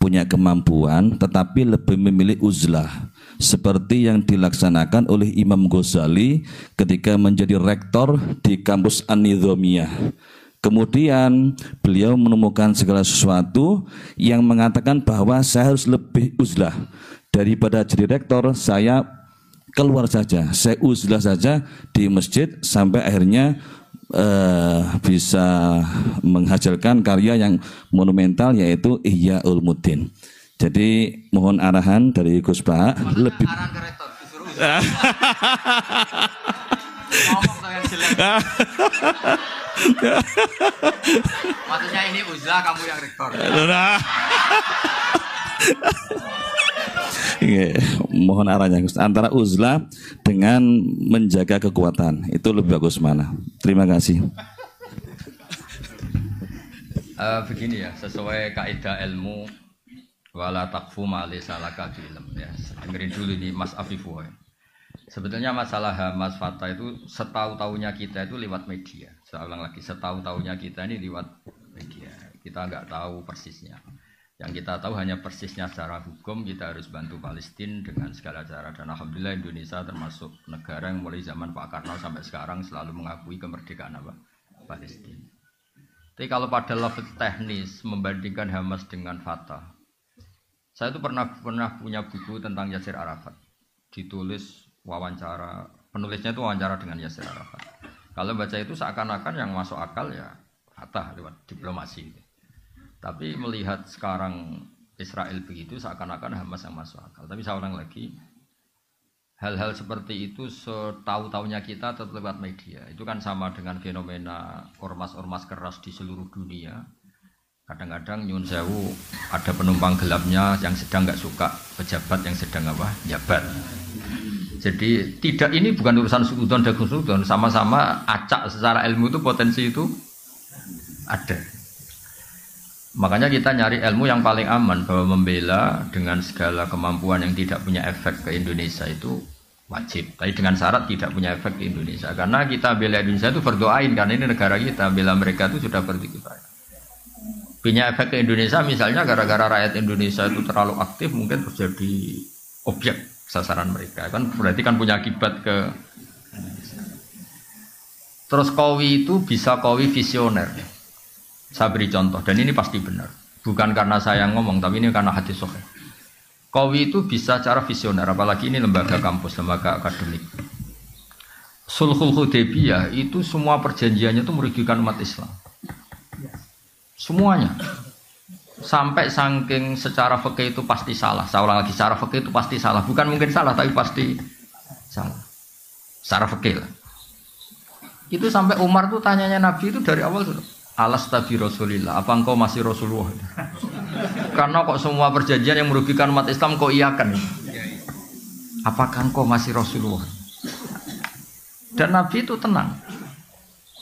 punya kemampuan tetapi lebih memilih uzlah seperti yang dilaksanakan oleh Imam Ghazali ketika menjadi rektor di kampus An-Nizamiyah. Kemudian beliau menemukan segala sesuatu yang mengatakan bahwa saya harus lebih uzlah daripada jadi rektor, saya keluar saja, saya uzlah saja di masjid sampai akhirnya bisa menghasilkan karya yang monumental yaitu Ihya Ulumuddin. Jadi mohon arahan dari Gus Pak lebih maksudnya ini uzlah, kamu yang rektor. Mohon arahnya antara uzlah dengan menjaga kekuatan itu lebih bagus mana? Terima kasih. Begini ya, sesuai kaidah ilmu wala taqfu ma laysa laka ilm ya. Dengerin dulu ini Mas Afifu. Sebetulnya masalah Hamas Fatah itu setahu-tahunya kita itu lewat media. Saya ulang lagi, setahu-tahunya kita ini lewat media. Kita nggak tahu persisnya. Yang kita tahu hanya persisnya secara hukum, kita harus bantu Palestina dengan segala cara. Dan alhamdulillah Indonesia termasuk negara yang mulai zaman Pak Karno sampai sekarang selalu mengakui kemerdekaan Palestina. Tapi kalau pada level teknis membandingkan Hamas dengan Fatah, saya itu pernah punya buku tentang Yasir Arafat. Ditulis wawancara, penulisnya itu wawancara dengan Yasir Arafat. Kalau baca itu seakan-akan yang masuk akal ya Fatah lewat diplomasi. Tapi melihat sekarang Israel begitu seakan-akan Hamas yang masuk akal. Tapi saya ulang lagi, hal-hal seperti itu setahu-tahunya kita tetap lewat media. Itu kan sama dengan fenomena ormas-ormas keras di seluruh dunia. Kadang-kadang nyun sewu ada penumpang gelapnya yang sedang nggak suka pejabat yang sedang jabat. Jadi tidak, ini bukan urusan sudon dan sudon, sama-sama acak secara ilmu itu potensi itu ada. Makanya kita nyari ilmu yang paling aman, bahwa membela dengan segala kemampuan yang tidak punya efek ke Indonesia itu wajib. Tapi dengan syarat tidak punya efek ke Indonesia. Karena kita bela Indonesia itu berdoain, karena ini negara kita, bela mereka itu sudah berdikifayah. Punya efek ke Indonesia misalnya gara-gara rakyat Indonesia itu terlalu aktif, mungkin terjadi objek sasaran mereka. Kan berarti kan punya akibat ke Indonesia. Terus Qawi itu bisa Qawi visioner. Saya beri contoh, dan ini pasti benar. Bukan karena saya ngomong, tapi ini karena hadis sahih. Qawi itu bisa cara visioner, apalagi ini lembaga kampus, lembaga akademik. Sulhul Hudaybiyah itu semua perjanjiannya itu merugikan umat Islam. Semuanya. Sampai saking secara fikih itu pasti salah. Saya ulang lagi, secara fikih itu pasti salah. Bukan mungkin salah, tapi pasti salah. Secara fikih lah. Itu sampai Umar tuh tanyanya Nabi itu dari awal sudah. Alastabi Rasulillah, apa engkau masih Rasulullah? Karena kok semua perjanjian yang merugikan umat Islam kau iakan? Apakah engkau masih Rasulullah? Dan Nabi itu tenang.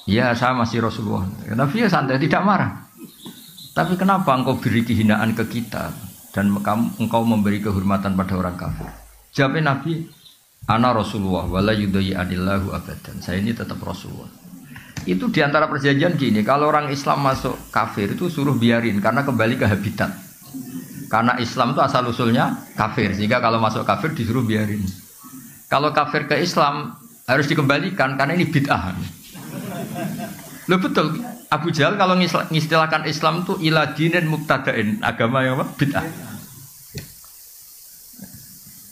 Ya, saya masih Rasulullah. Nabi ya santai, tidak marah. Tapi kenapa engkau beri kehinaan ke kita dan engkau memberi kehormatan pada orang kafir? Jawabnya Nabi, ana Rasulullah wala yudai adillahu abadan. Saya ini tetap Rasulullah. Itu diantara perjanjian gini, kalau orang Islam masuk kafir itu suruh biarin karena kembali ke habitat. Karena Islam itu asal usulnya kafir, sehingga kalau masuk kafir disuruh biarin. Kalau kafir ke Islam harus dikembalikan karena ini bid'ah. Loh betul, Abu Jahal kalau ngistilahkan Islam itu ila dinin mubtada'in, agama yang apa? Bid'ah.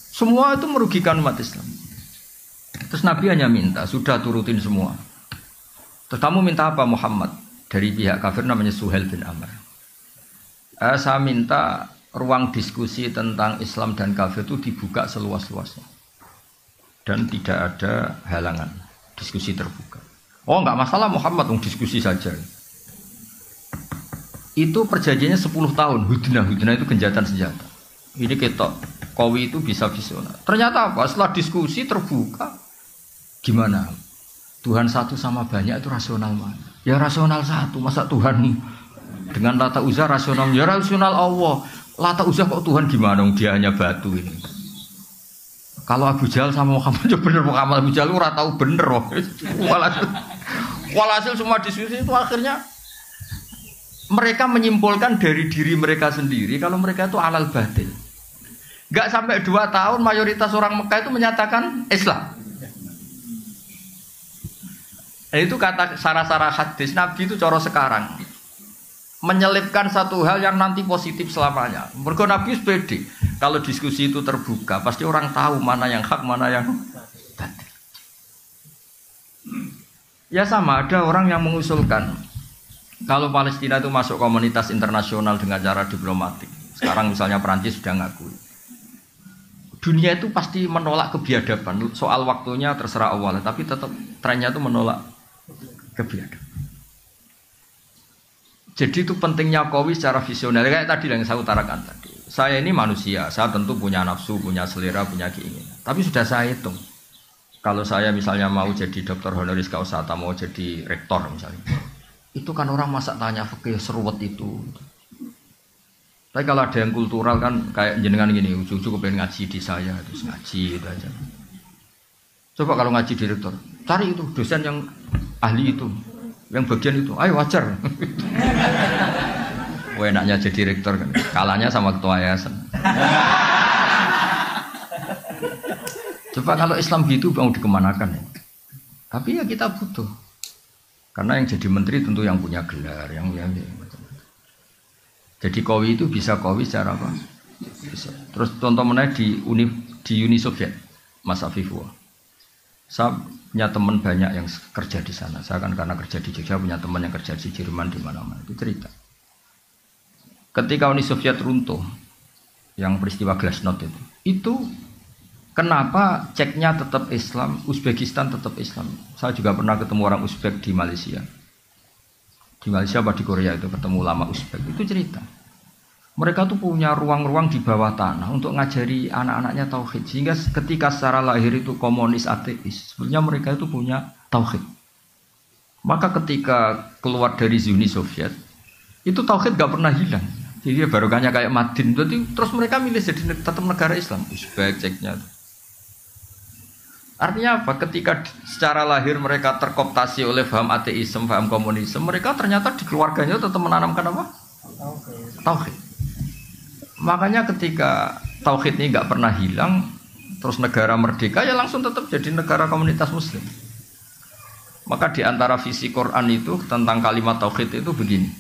Semua itu merugikan umat Islam. Terus Nabi hanya minta, sudah turutin semua. Terus kamu minta apa Muhammad? Dari pihak kafir namanya Suhail bin Amr. Saya minta ruang diskusi tentang Islam dan kafir itu dibuka seluas-luasnya. Dan tidak ada halangan. Diskusi terbuka. Oh enggak masalah Muhammad, diskusi saja. Itu perjanjiannya 10 tahun. Hudnah itu genjatan senjata. Ini ketok. Qawi itu bisa visioner. Ternyata apa? Setelah diskusi terbuka. Gimana? Tuhan satu sama banyak itu rasional mana? Ya rasional satu, masa Tuhan dengan Lata Uzza rasional? Ya rasional Allah. Lata Uzza kok Tuhan gimana? Dia hanya batu ini. Kalau Abu Jahal sama Muhammad bener, Muhammad Abu Jahal ora tahu bener. Walhasil semua diskusi itu akhirnya mereka menyimpulkan dari diri mereka sendiri kalau mereka itu alal batil. Gak sampai 2 tahun mayoritas orang Mekah itu menyatakan Islam. Itu kata sarah-sarah hadis Nabi itu coro sekarang menyelipkan satu hal yang nanti positif selamanya. Mergo Nabi pede. Kalau diskusi itu terbuka, pasti orang tahu mana yang hak, mana yang batil. Ya sama, ada orang yang mengusulkan kalau Palestina itu masuk komunitas internasional dengan cara diplomatik. Sekarang misalnya Perancis sudah ngakui. Dunia itu pasti menolak kebiadaban. Soal waktunya terserah Allah, tapi tetap trennya itu menolak kebiadaban. Jadi itu pentingnya Qawi secara visioner. Kayak tadi yang saya utarakan tadi. Saya ini manusia, saya tentu punya nafsu, punya selera, punya keinginan. Tapi sudah saya hitung. Kalau saya misalnya mau jadi dokter honoris causa atau mau jadi rektor misalnya, itu kan orang masa tanya fikih seruwet itu. Tapi kalau ada yang kultural kan kayak jenengan gini, ujung-ujung pengen ngaji di saya, terus ngaji itu aja. Coba kalau ngaji di rektor, cari itu dosen yang ahli itu, yang bagian itu, ayo wajar. Enaknya jadi rektor kan, kalahnya sama ketua yayasan. Coba kalau Islam gitu mau dikemanakan ya? Tapi ya kita butuh. Karena yang jadi menteri tentu yang punya gelar, yang jadi Qawi itu bisa Qawi secara apa? Bisa. Terus contoh menaik di Uni Soviet, Mas Afifullah. Saya punya teman banyak yang kerja di sana. Saya kan karena kerja di Jogja punya teman yang kerja di Jerman di mana-mana. Itu cerita. Ketika Uni Soviet runtuh, yang peristiwa Glasnost itu kenapa Ceknya tetap Islam, Uzbekistan tetap Islam. Saya juga pernah ketemu orang Uzbek di Malaysia. Di Malaysia apa di Korea itu ketemu ulama Uzbek. Itu cerita. Mereka tuh punya ruang-ruang di bawah tanah untuk ngajari anak-anaknya tauhid. Sehingga ketika secara lahir itu komunis ateis, sebenarnya mereka itu punya tauhid. Maka ketika keluar dari Uni Soviet, itu tauhid gak pernah hilang. Jadi barokahnya kayak Madin. Jadi terus mereka milih jadi tetap negara Islam. Uzbek, Ceknya. Artinya apa? Ketika secara lahir mereka terkooptasi oleh paham ateisme, paham komunisme, mereka ternyata di keluarganya tetap menanamkan apa? Tauhid. Makanya ketika tauhid ini nggak pernah hilang, terus negara merdeka ya langsung tetap jadi negara komunitas Muslim. Maka di antara visi Quran itu tentang kalimat tauhid itu begini: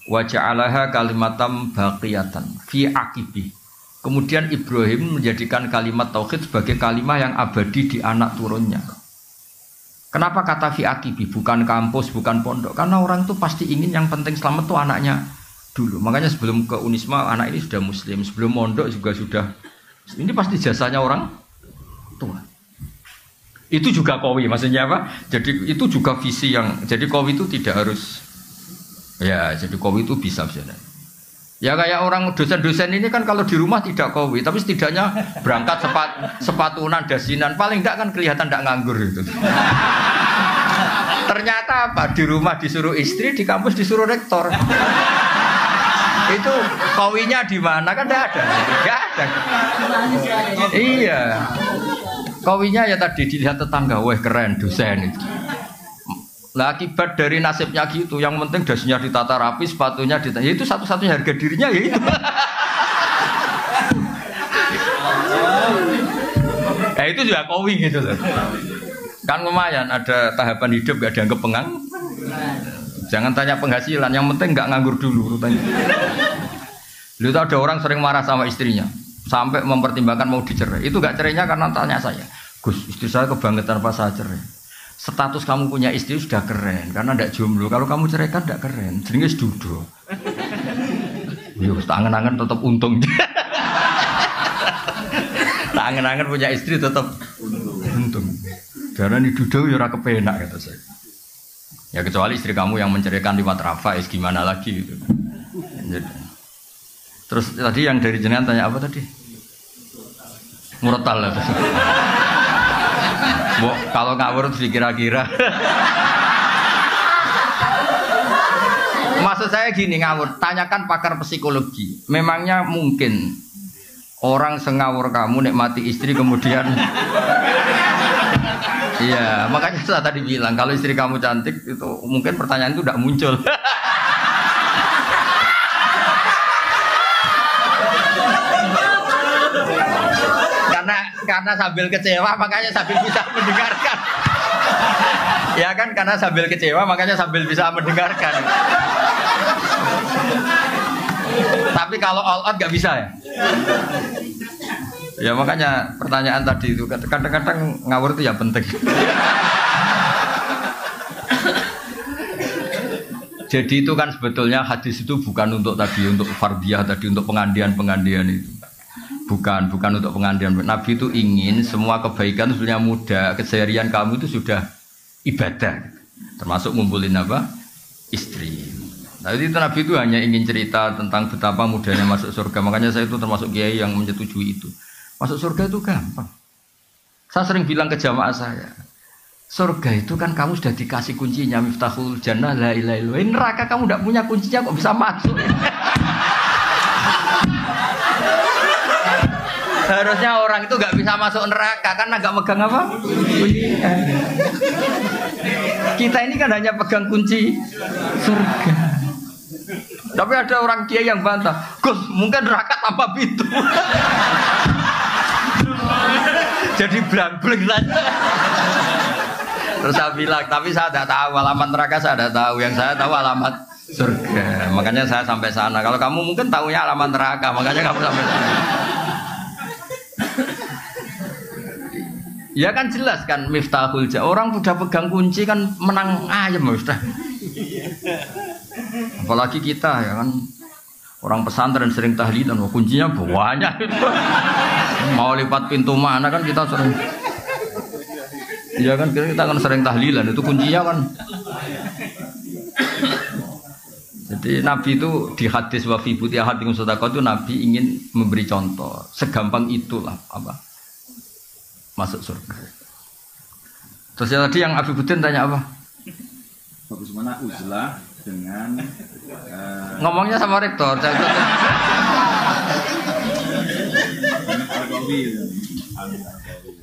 wa ja'alaha kalimatam baqiyatan fi aqibi. Kemudian Ibrahim menjadikan kalimat tauhid sebagai kalimat yang abadi di anak turunnya. Kenapa kata fi aqibi, bukan kampus, bukan pondok? Karena orang itu pasti ingin yang penting selamat tuh anaknya dulu. Makanya sebelum ke Unisma anak ini sudah muslim, sebelum mondok juga sudah. Ini pasti jasanya orang tua. Itu juga Qawi, maksudnya apa? Jadi itu juga visi yang, jadi Qawi itu tidak harus, ya jadi Qawi itu bisa. Ya kayak orang dosen-dosen ini kan kalau di rumah tidak Qawi, tapi setidaknya berangkat sepatunan, dasinan, paling enggak kan kelihatan enggak nganggur gitu. Ternyata apa? Di rumah disuruh istri, di kampus disuruh rektor. Itu Qawinya di mana kan enggak ada. Enggak ada. Iya. Qawinya ya tadi dilihat tetangga, wah keren dosen itu. Lah akibat dari nasibnya gitu, yang penting dasinya ditata rapi, sepatunya ditata, ya itu satu-satunya harga dirinya ya itu. Itu juga Qawi gitu loh. Kan lumayan, ada tahapan hidup gak dianggap pengang. Jangan tanya penghasilan, yang penting gak nganggur dulu rutanya. Lu tahu ada orang sering marah sama istrinya, sampai mempertimbangkan mau dicerai. Itu gak cerainya karena tanya saya, Gus, istri saya kebangetan pas saya cerai. Status kamu punya istri sudah keren karena tidak jomblo. Kalau kamu ceraikan tidak keren, jenenge dudo. Yo, tangan-tangan tetap untung. Tangan-tangan punya istri tetap untung. Karena ini dudo ya ora kepenak kata saya. Ya kecuali istri kamu yang menceraikan lewat Rafa, gimana lagi gitu. Terus tadi yang dari jenengan tanya apa tadi? Murotal itu. Kalau ngawur terus dikira-kira. Maksud saya gini, ngawur, tanyakan pakar psikologi. Memangnya mungkin Orang sengawur kamu nikmati istri kemudian iya, makanya saya tadi bilang kalau istri kamu cantik itu mungkin pertanyaan itu tidak muncul. karena sambil kecewa makanya sambil bisa mendengarkan. Ya kan, karena sambil kecewa makanya sambil bisa mendengarkan. Tapi kalau all out nggak bisa ya. Ya makanya pertanyaan tadi itu kadang-kadang ngawur itu ya penting. Jadi itu kan sebetulnya hadis itu bukan untuk tadi untuk fardiyah tadi untuk pengandian itu. Bukan untuk pengandian. Nabi itu ingin semua kebaikan sebenarnya mudah. Keseharian kamu itu sudah ibadah. Termasuk ngumpulin apa? Istri. Nah itu Nabi itu hanya ingin cerita tentang betapa mudahnya masuk surga. Makanya saya itu termasuk kiai yang menyetujui itu. Masuk surga itu gampang. Saya sering bilang ke jamaah saya, surga itu kan kamu sudah dikasih kuncinya, miftahul jannah la ilaha illallah. Neraka kamu tidak punya kuncinya kok bisa masuk. Harusnya orang itu nggak bisa masuk neraka karena nggak megang apa? Kita ini kan hanya pegang kunci surga. Tapi ada orang kiai yang bantah, Gus, mungkin neraka tanpa pintu. Jadi blank-blank saja. Terus saya bilang, tapi saya tidak tahu alamat neraka, saya tidak tahu. Yang saya tahu alamat surga. Makanya saya sampai sana. Kalau kamu mungkin tahunya alamat neraka, makanya kamu sampai sana. Ya kan jelas kan miftahul jannah. Orang sudah pegang kunci kan menang ayam sudah. Apalagi kita ya kan orang pesantren sering tahlilan, kuncinya banyak itu. Mau lipat pintu mana kan kita sering. Ya kan kita kan sering tahlilan itu kuncinya kan. Jadi Nabi itu di hadis wa fi buti ahadikum sadaqah itu Nabi ingin memberi contoh segampang itulah apa masuk surga. Terus yang tadi yang Abi Budin tanya apa? Bagaimana uzlah dengan ngomongnya sama rektor.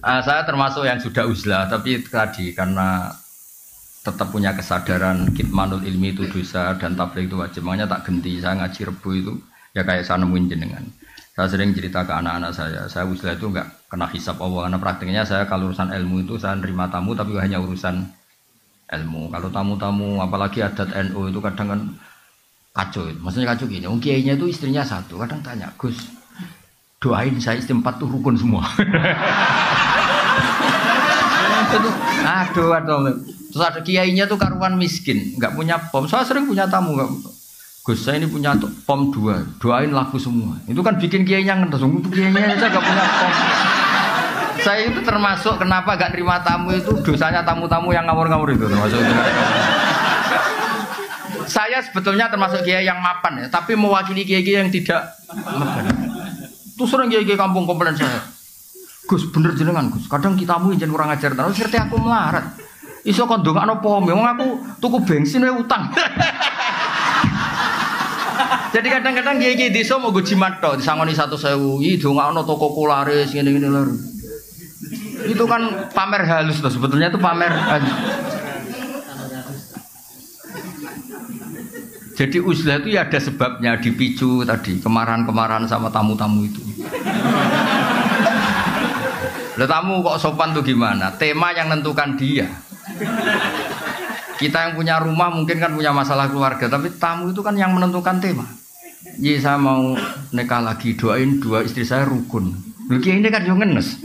Saya termasuk yang sudah uzlah, tapi tadi karena tetap punya kesadaran kitmanul ilmi itu dosa dan tabligh itu wajib. Makanya tak genti, saya ngaji Rebo itu ya kayak saya nemuin jenengan. Saya sering cerita ke anak-anak saya uzlah itu enggak kena hisab Allah, karena praktiknya saya kalau urusan ilmu itu saya nerima tamu tapi hanya urusan ilmu. Kalau tamu-tamu apalagi adat NU itu kadang kan kacau. Maksudnya kacau gini, kiainya itu istrinya satu, kadang tanya, Gus, doain saya istri 4 tuh rukun semua. Aduh. Terus ada kiainya tuh karuan miskin, nggak punya pom. Saya sering punya tamu, Gus saya ini punya pom 2, doain laku semua. Itu kan bikin kiainya ngetes, kiainya saya nggak punya pom. Saya itu termasuk kenapa gak terima tamu itu dosanya tamu-tamu yang ngawur-ngawur itu termasuk. Saya sebetulnya termasuk kiai yang mapan ya, tapi mewakili kiai yang tidak mapan. Tuh sering kiai kampung komplain saya, Gus bener jenengan Gus, kadang kita mu izin kurang ajar terus serti aku melarat. Iso kon ndongakno pom, wong aku tuku bensin wae utang. Jadi kadang-kadang kiai desa mau go jimat tok, disangoni 1.000, iki ndongakno toko kularis ngene-ngene lho. Itu kan pamer halus loh, sebetulnya itu pamer halus. Jadi uzlah itu ya ada sebabnya, dipicu tadi kemarahan-kemarahan sama tamu-tamu itu. Lah tamu kok sopan tuh gimana? Tema yang nentukan dia. Kita yang punya rumah mungkin kan punya masalah keluarga, tapi tamu itu kan yang menentukan tema. Iya saya mau nikah lagi, doain 2 istri saya rukun. Loh ini kan yo ngenes.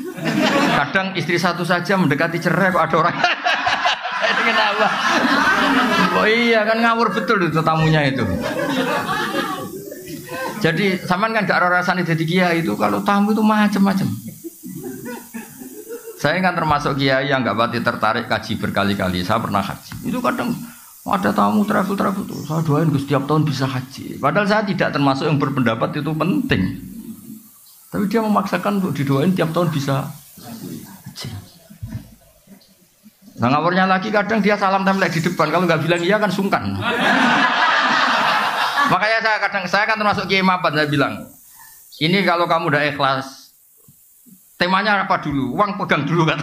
Kadang istri satu saja mendekati cerai kok ada orang. Itu kenapa? Oh iya kan ngawur betul itu tamunya itu. Jadi sampean kan gak rasane dadi kiai itu kalau tamu itu macam-macam. Saya kan termasuk kiai yang gak pati tertarik kaji berkali-kali. Saya pernah haji. Itu kadang ada tamu travel tuh. Saya doain Gus setiap tahun bisa haji. Padahal saya tidak termasuk yang berpendapat itu penting. Tapi dia memaksakan untuk didoain tiap tahun bisa haji. Nah ngawurnya lagi kadang dia salam template di depan. Kalau nggak bilang iya kan sungkan. Makanya saya kan termasuk kiai mapan, saya bilang Ini kalau kamu udah ikhlas, temanya apa dulu? Uang pegang dulu kan?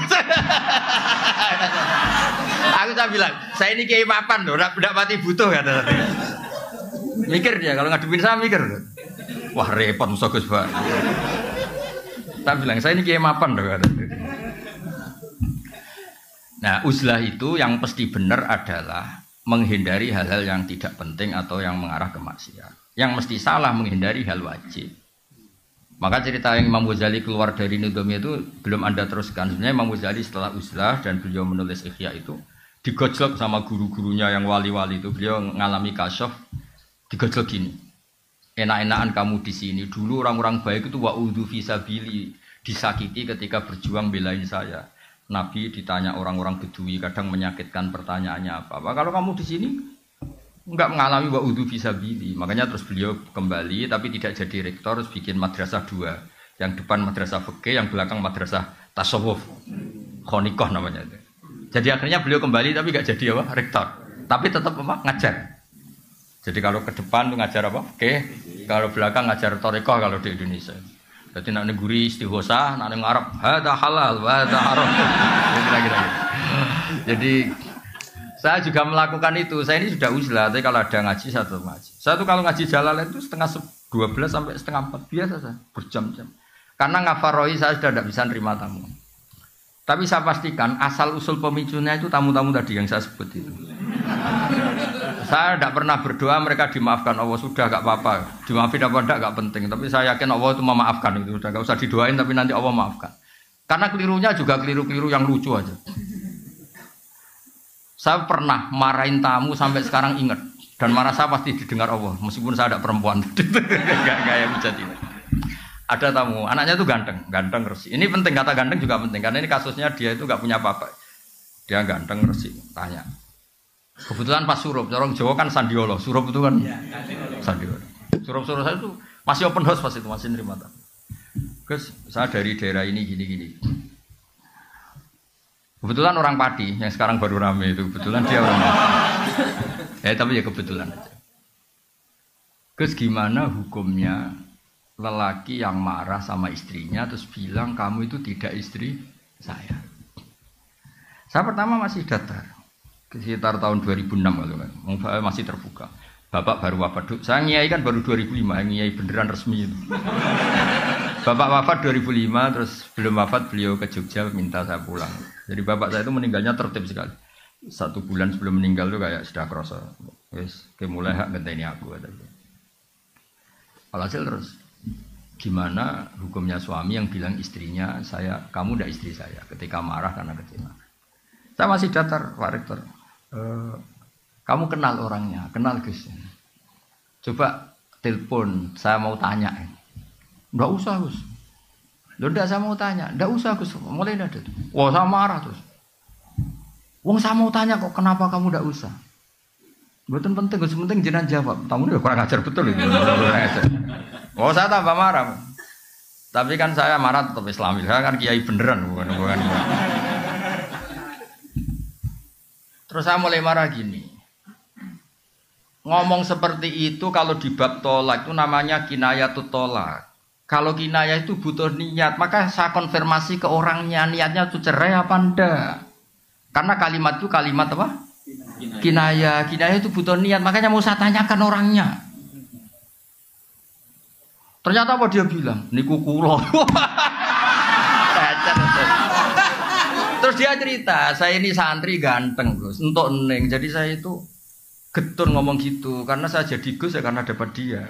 Saya bilang, saya ini kiai mapan loh, tidak mati butuh kata. Mikir dia, kalau ngadepin saya mikir. Wah repot musuh Gus Pak. Saya bilang, saya ini kiai mapan loh kata. Nah, uzlah itu yang pasti benar adalah menghindari hal-hal yang tidak penting atau yang mengarah ke maksiat. Yang mesti salah menghindari hal wajib. Maka cerita yang Imam Ghazali keluar dari Nudhami itu belum Anda teruskan. Sebenarnya Imam Ghazali setelah uzlah dan beliau menulis Ihya itu digojlok sama guru-gurunya yang wali-wali itu. Beliau mengalami kasyaf, digojlok gini. Enak-enakan kamu di sini. Dulu orang-orang baik itu wa'udhu fisabili, disakiti ketika berjuang belain saya. Nabi ditanya orang-orang Bedui, kadang menyakitkan pertanyaannya apa. Kalau kamu di sini enggak mengalami wa'udhu fisabili. Makanya terus beliau kembali tapi tidak jadi rektor, terus bikin madrasah 2. Yang depan madrasah fikih, yang belakang madrasah tasawuf. Khonikoh namanya itu. Jadi akhirnya beliau kembali tapi enggak jadi apa? Rektor. Tapi tetap apa? Ngajar. Jadi kalau ke depan tuh ngajar apa? Fikih, kalau belakang ngajar thariqah kalau di Indonesia. Jadi nak neguri istighosah, nak ngarep hada halal, hada haram. Kira-kira gitu. Jadi saya juga melakukan itu. Saya ini sudah uzlah, tapi kalau ada ngaji saya tetap ngaji. Saya tuh kalau ngaji Jalalain itu setengah 12 sampai setengah 4 biasa saya berjam-jam. Karena ngafaroi saya sudah tidak bisa nerima tamu. Tapi saya pastikan asal usul pemicunya itu tamu-tamu tadi yang saya sebut itu. Saya tidak pernah berdoa mereka dimaafkan Allah, sudah gak apa-apa. Dimaafin apa enggak gak penting. Tapi saya yakin Allah itu memaafkan itu. Sudah gak usah didoain tapi nanti Allah maafkan. Karena kelirunya juga keliru-keliru yang lucu aja. Saya pernah marahin tamu sampai sekarang ingat. Dan marah saya pasti didengar Allah. Meskipun saya ada perempuan. Gak kayak bisa tidak. Ada tamu, anaknya itu ganteng resik. Ini penting, kata ganteng juga penting. Karena ini kasusnya dia itu gak punya apa-apa. Dia ganteng resik, tanya. Kebetulan pas surup, orang Jawa kan sandiolo. Surup itu kan sandiolo. Surup-surup saya itu masih open house pas itu, masih nerima tamu. Gus, saya dari daerah ini gini-gini. Kebetulan orang Padi yang sekarang baru rame itu, kebetulan dia orang Padi. Tapi ya kebetulan aja. Gus, gimana hukumnya lelaki yang marah sama istrinya terus bilang kamu itu tidak istri saya? Saya pertama masih datar. Sekitar tahun 2006 kalau kan, masih terbuka. Bapak baru wafat. Saya ngiyai kan baru 2005, ngiyai beneran resmi itu. Bapak wafat 2005, terus belum wafat beliau ke Jogja minta saya pulang. Jadi bapak saya itu meninggalnya tertib sekali. 1 bulan sebelum meninggal itu kayak sudah kroso. Wes, mulai hak ngenteni aku katanya. Alhasil terus, gimana hukumnya suami yang bilang istrinya kamu tidak istri saya ketika marah karena kecewa. Saya masih datar, Pak Rektor. Kamu kenal orangnya, kenal Gus. Coba telepon, saya mau tanya. Enggak usah Gus. Loh enggak, saya mau tanya. Enggak usah Gus, mulai ada. Wah, saya marah terus. Wong saya mau tanya kok kenapa kamu enggak usah? Betul penting, Gus, penting jenengan jawab. Tamu udah kurang ajar betul itu. Oh, saya tambah marah. Tapi kan saya marah tetap Islami. Saya kan kiai beneran bukan. Terus saya mulai marah gini. Ngomong seperti itu kalau di bab tolak itu namanya kinayatut tolak. Kalau kinayah itu butuh niat, maka saya konfirmasi ke orangnya niatnya itu cerai apa enggak. Karena kalimat itu kalimat apa? Kinayah itu butuh niat, makanya mau saya tanyakan orangnya. Ternyata apa dia bilang? Niku kulo. Terus dia cerita, saya ini santri ganteng Gus, entuk neng. Jadi saya itu getun ngomong gitu, karena saya jadi Gus ya karena dapat dia.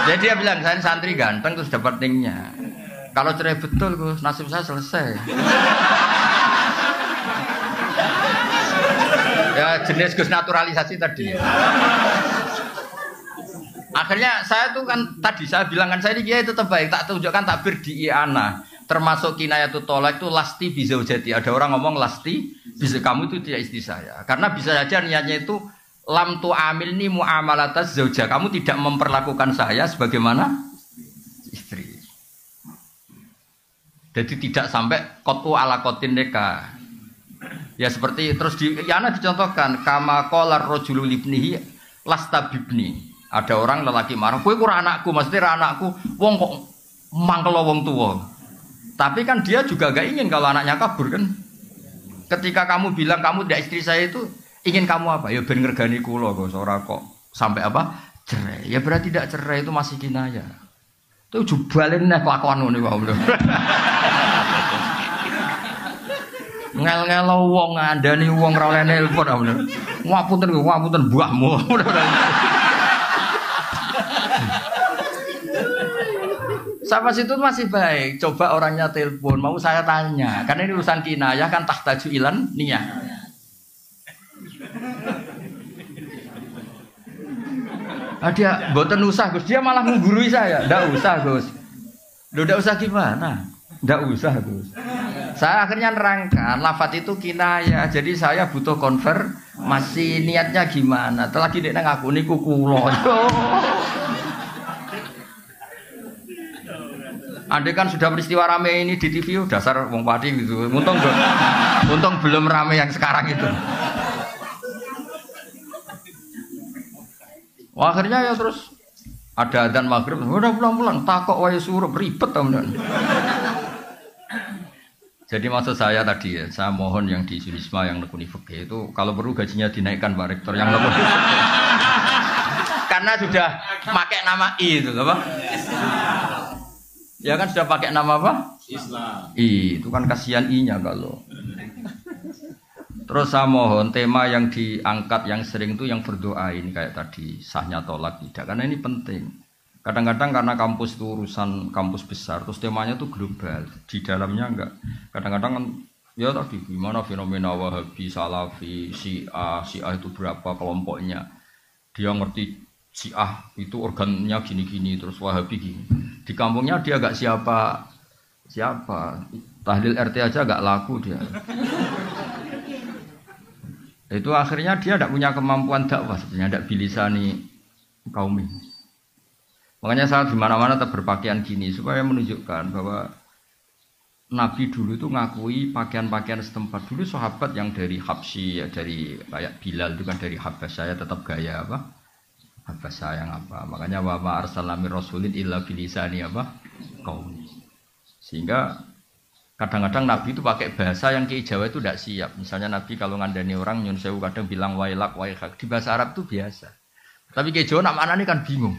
Jadi dia bilang, saya santri ganteng terus dapat nengnya. Kalau cerai betul Gus, nasib saya selesai. Ya jenis Gus naturalisasi tadi. Akhirnya saya tuh kan tadi saya bilang kan saya ini kiai tetap baik, tak tunjukkan takbir di i'anah. Termasuk kinayatut tolak itu lasti bizaujati. Ada orang ngomong lasti bisa kamu itu tidak istri saya. Karena bisa saja niatnya itu lam tu amilni muamalatas zauja. Kamu tidak memperlakukan saya sebagaimana istri. Jadi tidak sampai kotu ala kotin neka. Ya seperti terus di yana dicontohkan kama qala rajulu libnihi lasta bibni. Ada orang lelaki marah, kowe ora anakku, maksudnya ora anakku. Wong kok mangkel wong tua. Tapi kan dia juga gak ingin kalau anaknya kabur kan. Ketika kamu bilang kamu tidak istri saya itu ingin kamu apa? Ya ben ngergani kula kok ora kok sampai apa? Cerai. Ya berarti tidak cerai itu masih kinaya. Itu jubalin nek kelakuan ngono wae. Ngel-ngelo wong ngandani wong ora oleh nelpon bener. Ngapunten buahmu. Sampai situ masih baik. Coba orangnya telepon, mau saya tanya. Karena ini urusan kinayah kan tahtaju ilan niyah. Dia mboten usah Gus, dia malah menggurui saya. Ndak usah Gus. Ndak usah gimana? Ndak usah Gus. Saya akhirnya nerangkan lafadz itu kinayah. Jadi saya butuh konfirmasi niatnya gimana. Telah gini ngaku niku kula. Andai kan sudah peristiwa rame ini di TV, dasar wong padi gitu. Untung belum rame yang sekarang itu. Wah, akhirnya ya terus ada adzan maghrib, udah pulang-pulang, takok wae suruh ribet teman. Jadi maksud saya tadi ya, saya mohon yang di Sulisma yang nekuni fikih itu kalau perlu gajinya dinaikkan Pak Rektor yang nekuni. Karena sudah pakai nama I itu apa? Ya kan sudah pakai nama apa? Islam. I itu kan kasihan I-nya kalau. Terus saya mohon tema yang diangkat yang sering itu yang berdoa ini kayak tadi sahnya tolak tidak, karena ini penting. Kadang-kadang karena kampus itu urusan kampus besar, terus temanya itu global, di dalamnya enggak. Kadang-kadang kan ya tadi gimana fenomena Wahabi, Salafi, Syiah itu berapa kelompoknya. Dia ngerti Syiah itu organnya gini-gini, terus Wahabi gini. Di kampungnya dia enggak siapa. Tahlil RT aja enggak laku dia. Itu akhirnya dia tidak punya kemampuan dakwah, sebenarnya tidak bilisani kaum ini. Makanya saya di mana-mana tetap berpakaian gini supaya menunjukkan bahwa Nabi dulu itu ngakui pakaian-pakaian setempat. Dulu sahabat yang dari Habsyi, ya dari kayak Bilal itu kan dari Habasyah, tetap gaya apa? Habasyah yang apa? Makanya wa ma arsalna mir rasulin illa bilisani apa? Kaum. Sehingga kadang-kadang Nabi itu pakai bahasa yang ke Jawa itu tidak siap. Misalnya Nabi kalau ngandani orang nyun sewu kadang bilang wailak waihak. Di bahasa Arab itu biasa. Tapi ke Jawa nak mana nih kan bingung.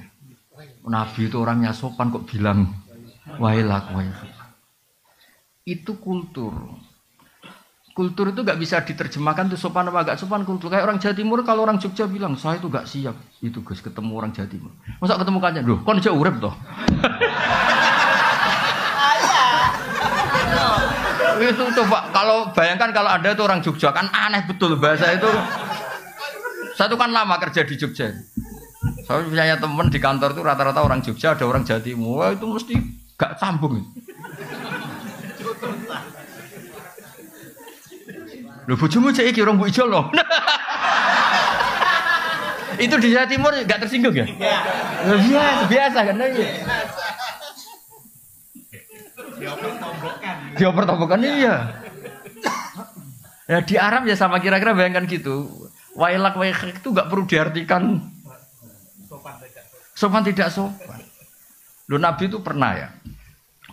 Nabi itu orangnya sopan kok bilang wailak waihak. Itu kultur. Kultur itu nggak bisa diterjemahkan tuh sopan apa nggak sopan kultur. Kayak orang Jawa Timur kalau orang Jogja bilang saya itu nggak siap. Itu Gus ketemu orang Jawa Timur. Masa ketemu kanjeng? Loh, kon aja urip toh. Itu coba kalau bayangkan kalau ada itu orang Jogja kan aneh betul bahasa itu. Saya itu kan lama kerja di Jogja. Saya punya teman di kantor itu rata-rata orang Jogja, ada orang Jawa Timur. Wah, itu mesti gak sambung. Lho bojomu cek iki orang Bu Ijo loh. Itu di Jawa Timur gak tersinggung ya? Iya, biasa kan lagi. Dia pertombokan iya. Ya di Arab ya sama kira-kira bayangkan gitu. Wailak waihak itu enggak perlu diartikan sopan tidak sopan. Loh Nabi itu pernah ya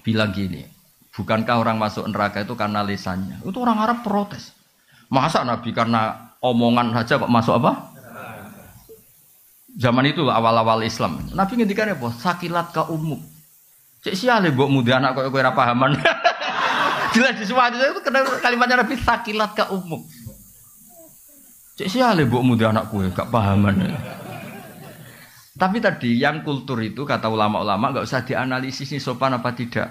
bilang gini, bukankah orang masuk neraka itu karena lisannya? Itu orang Arab protes. Masa Nabi karena omongan saja kok masuk apa? Zaman itu awal-awal Islam. Nabi ngendikan apa? Sakilat ka umuk. Cek siale mbok mudi anak kowe ora pahaman. Jelas di semua itu kalimatnya Nabi sakilat ka umuk. Cek siale mbok mudi anak kowe gak pahaman. Tapi tadi yang kultur itu kata ulama-ulama enggak usah dianalisis ini sopan apa tidak.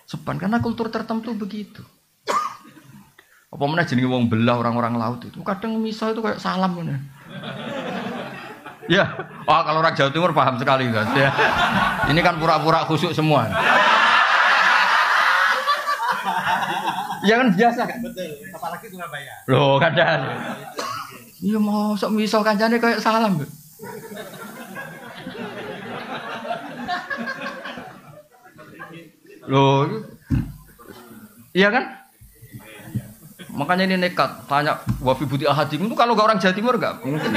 Sopan karena kultur tertentu begitu. Apa meneh jenenge wong belah orang-orang laut itu kadang misal itu kayak salam ngono. Ya, kalau orang Jawa Timur paham sekali guys ya. Ini kan pura-pura khusyuk semua. Ya kan biasa kan? Betul, apalagi Surabaya. Loh, kadang. Iya mau sok misal kancane kayak salam. Loh. Iya kan? Makanya ini nekat tanya Wafi Buti Ahadim itu kalau gak orang Jawa Timur gak mungkin.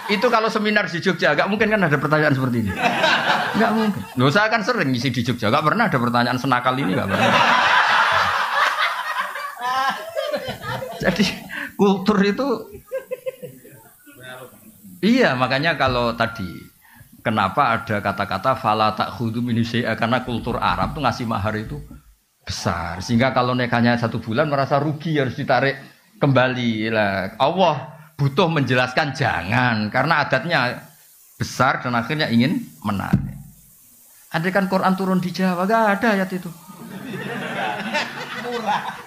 itu kalau seminar di Jogja, nggak mungkin kan ada pertanyaan seperti ini. Nggak mungkin. Loh, saya kan sering ngisi di Jogja, nggak pernah ada pertanyaan senakal ini, nggak pernah. Jadi kultur itu, iya makanya kalau tadi, kenapa ada kata-kata fala ta'khudhu min syai'a, karena kultur Arab tuh ngasih mahar itu besar, sehingga kalau nikahnya 1 bulan merasa rugi harus ditarik kembali lah. Allah butuh menjelaskan jangan, karena adatnya besar dan akhirnya ingin menarik. Andai kan Quran turun di Jawa, gak ada ayat itu.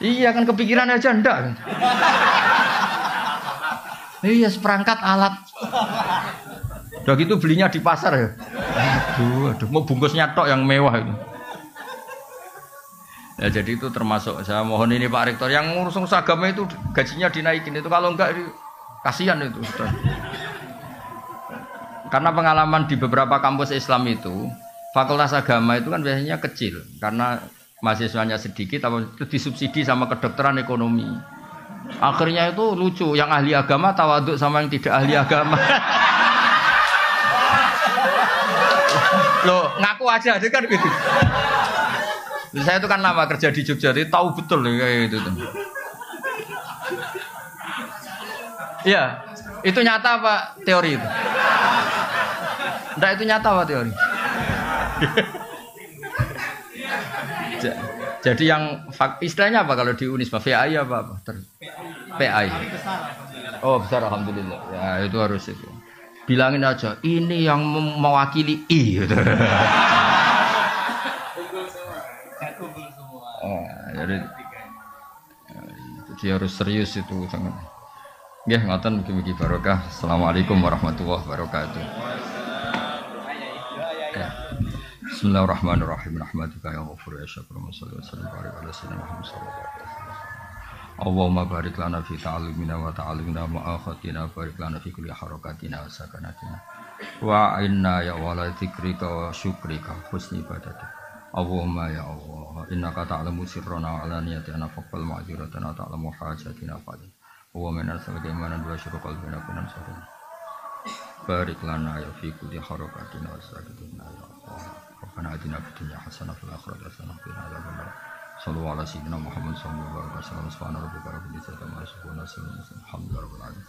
Iya kan kepikiran aja ndak. Iya seperangkat alat. Udah gitu belinya di pasar ya. Aduh, mau bungkusnya tok yang mewah itu. Ya jadi itu termasuk, saya mohon ini Pak Rektor yang ngurus agama itu gajinya dinaikin itu, kalau enggak kasihan itu. Karena pengalaman di beberapa kampus Islam itu, fakultas agama itu kan biasanya kecil karena mahasiswanya sedikit, apa itu disubsidi sama kedokteran ekonomi. Akhirnya itu lucu, yang ahli agama tawaduk sama yang tidak ahli agama. Loh, ngaku aja ada kan gitu. Saya itu kan lama kerja di Jogja, jadi tahu betul kayak gitu tuh. Iya, itu nyata apa teori itu? Enggak, itu nyata apa teori? Jadi yang istilahnya apa kalau di Unisba? VAI apa? PAI. Oh besar, alhamdulillah. Ya itu harus itu. Bilangin aja, ini yang mewakili I. Gitu. Jadi harus serius itu sangat. Nggih, ngoten mugi-mugi barokah. Assalamualaikum warahmatullahi wabarakatuh. Bismillahirrahmanirrahim. Rahmatuka ya ghafur ya syakur sallallahu alaihi wasallam. Allahumma barik lana fi ta'allumina wa ta'allimna ma'akhatina barik lana fi kulli harakatina wa sakanatina wa inna ya wala dzikrika wa syukrika husni ibadatik. Allahumma ya Allah innaka ta'lamu sirrana wa alaniyatina faqbal ma'dziratana ta'lamu hajatina fadil wa min al-salihina wa syukur qalbina kunan sadana barik lana ya fi kulli harakatina wa sakanatina ya Allah Rabbana atina fid dunya hasanah wa fil akhirati hasanah wa qina adzabannar. Sallallahu alaihi wasallam Muhammad sallallahu alaihi wasallam. Subhana rabbika rabbil izzati amma yasifun wa salamun alal mursalin. Alhamdulillahirabbil alamin.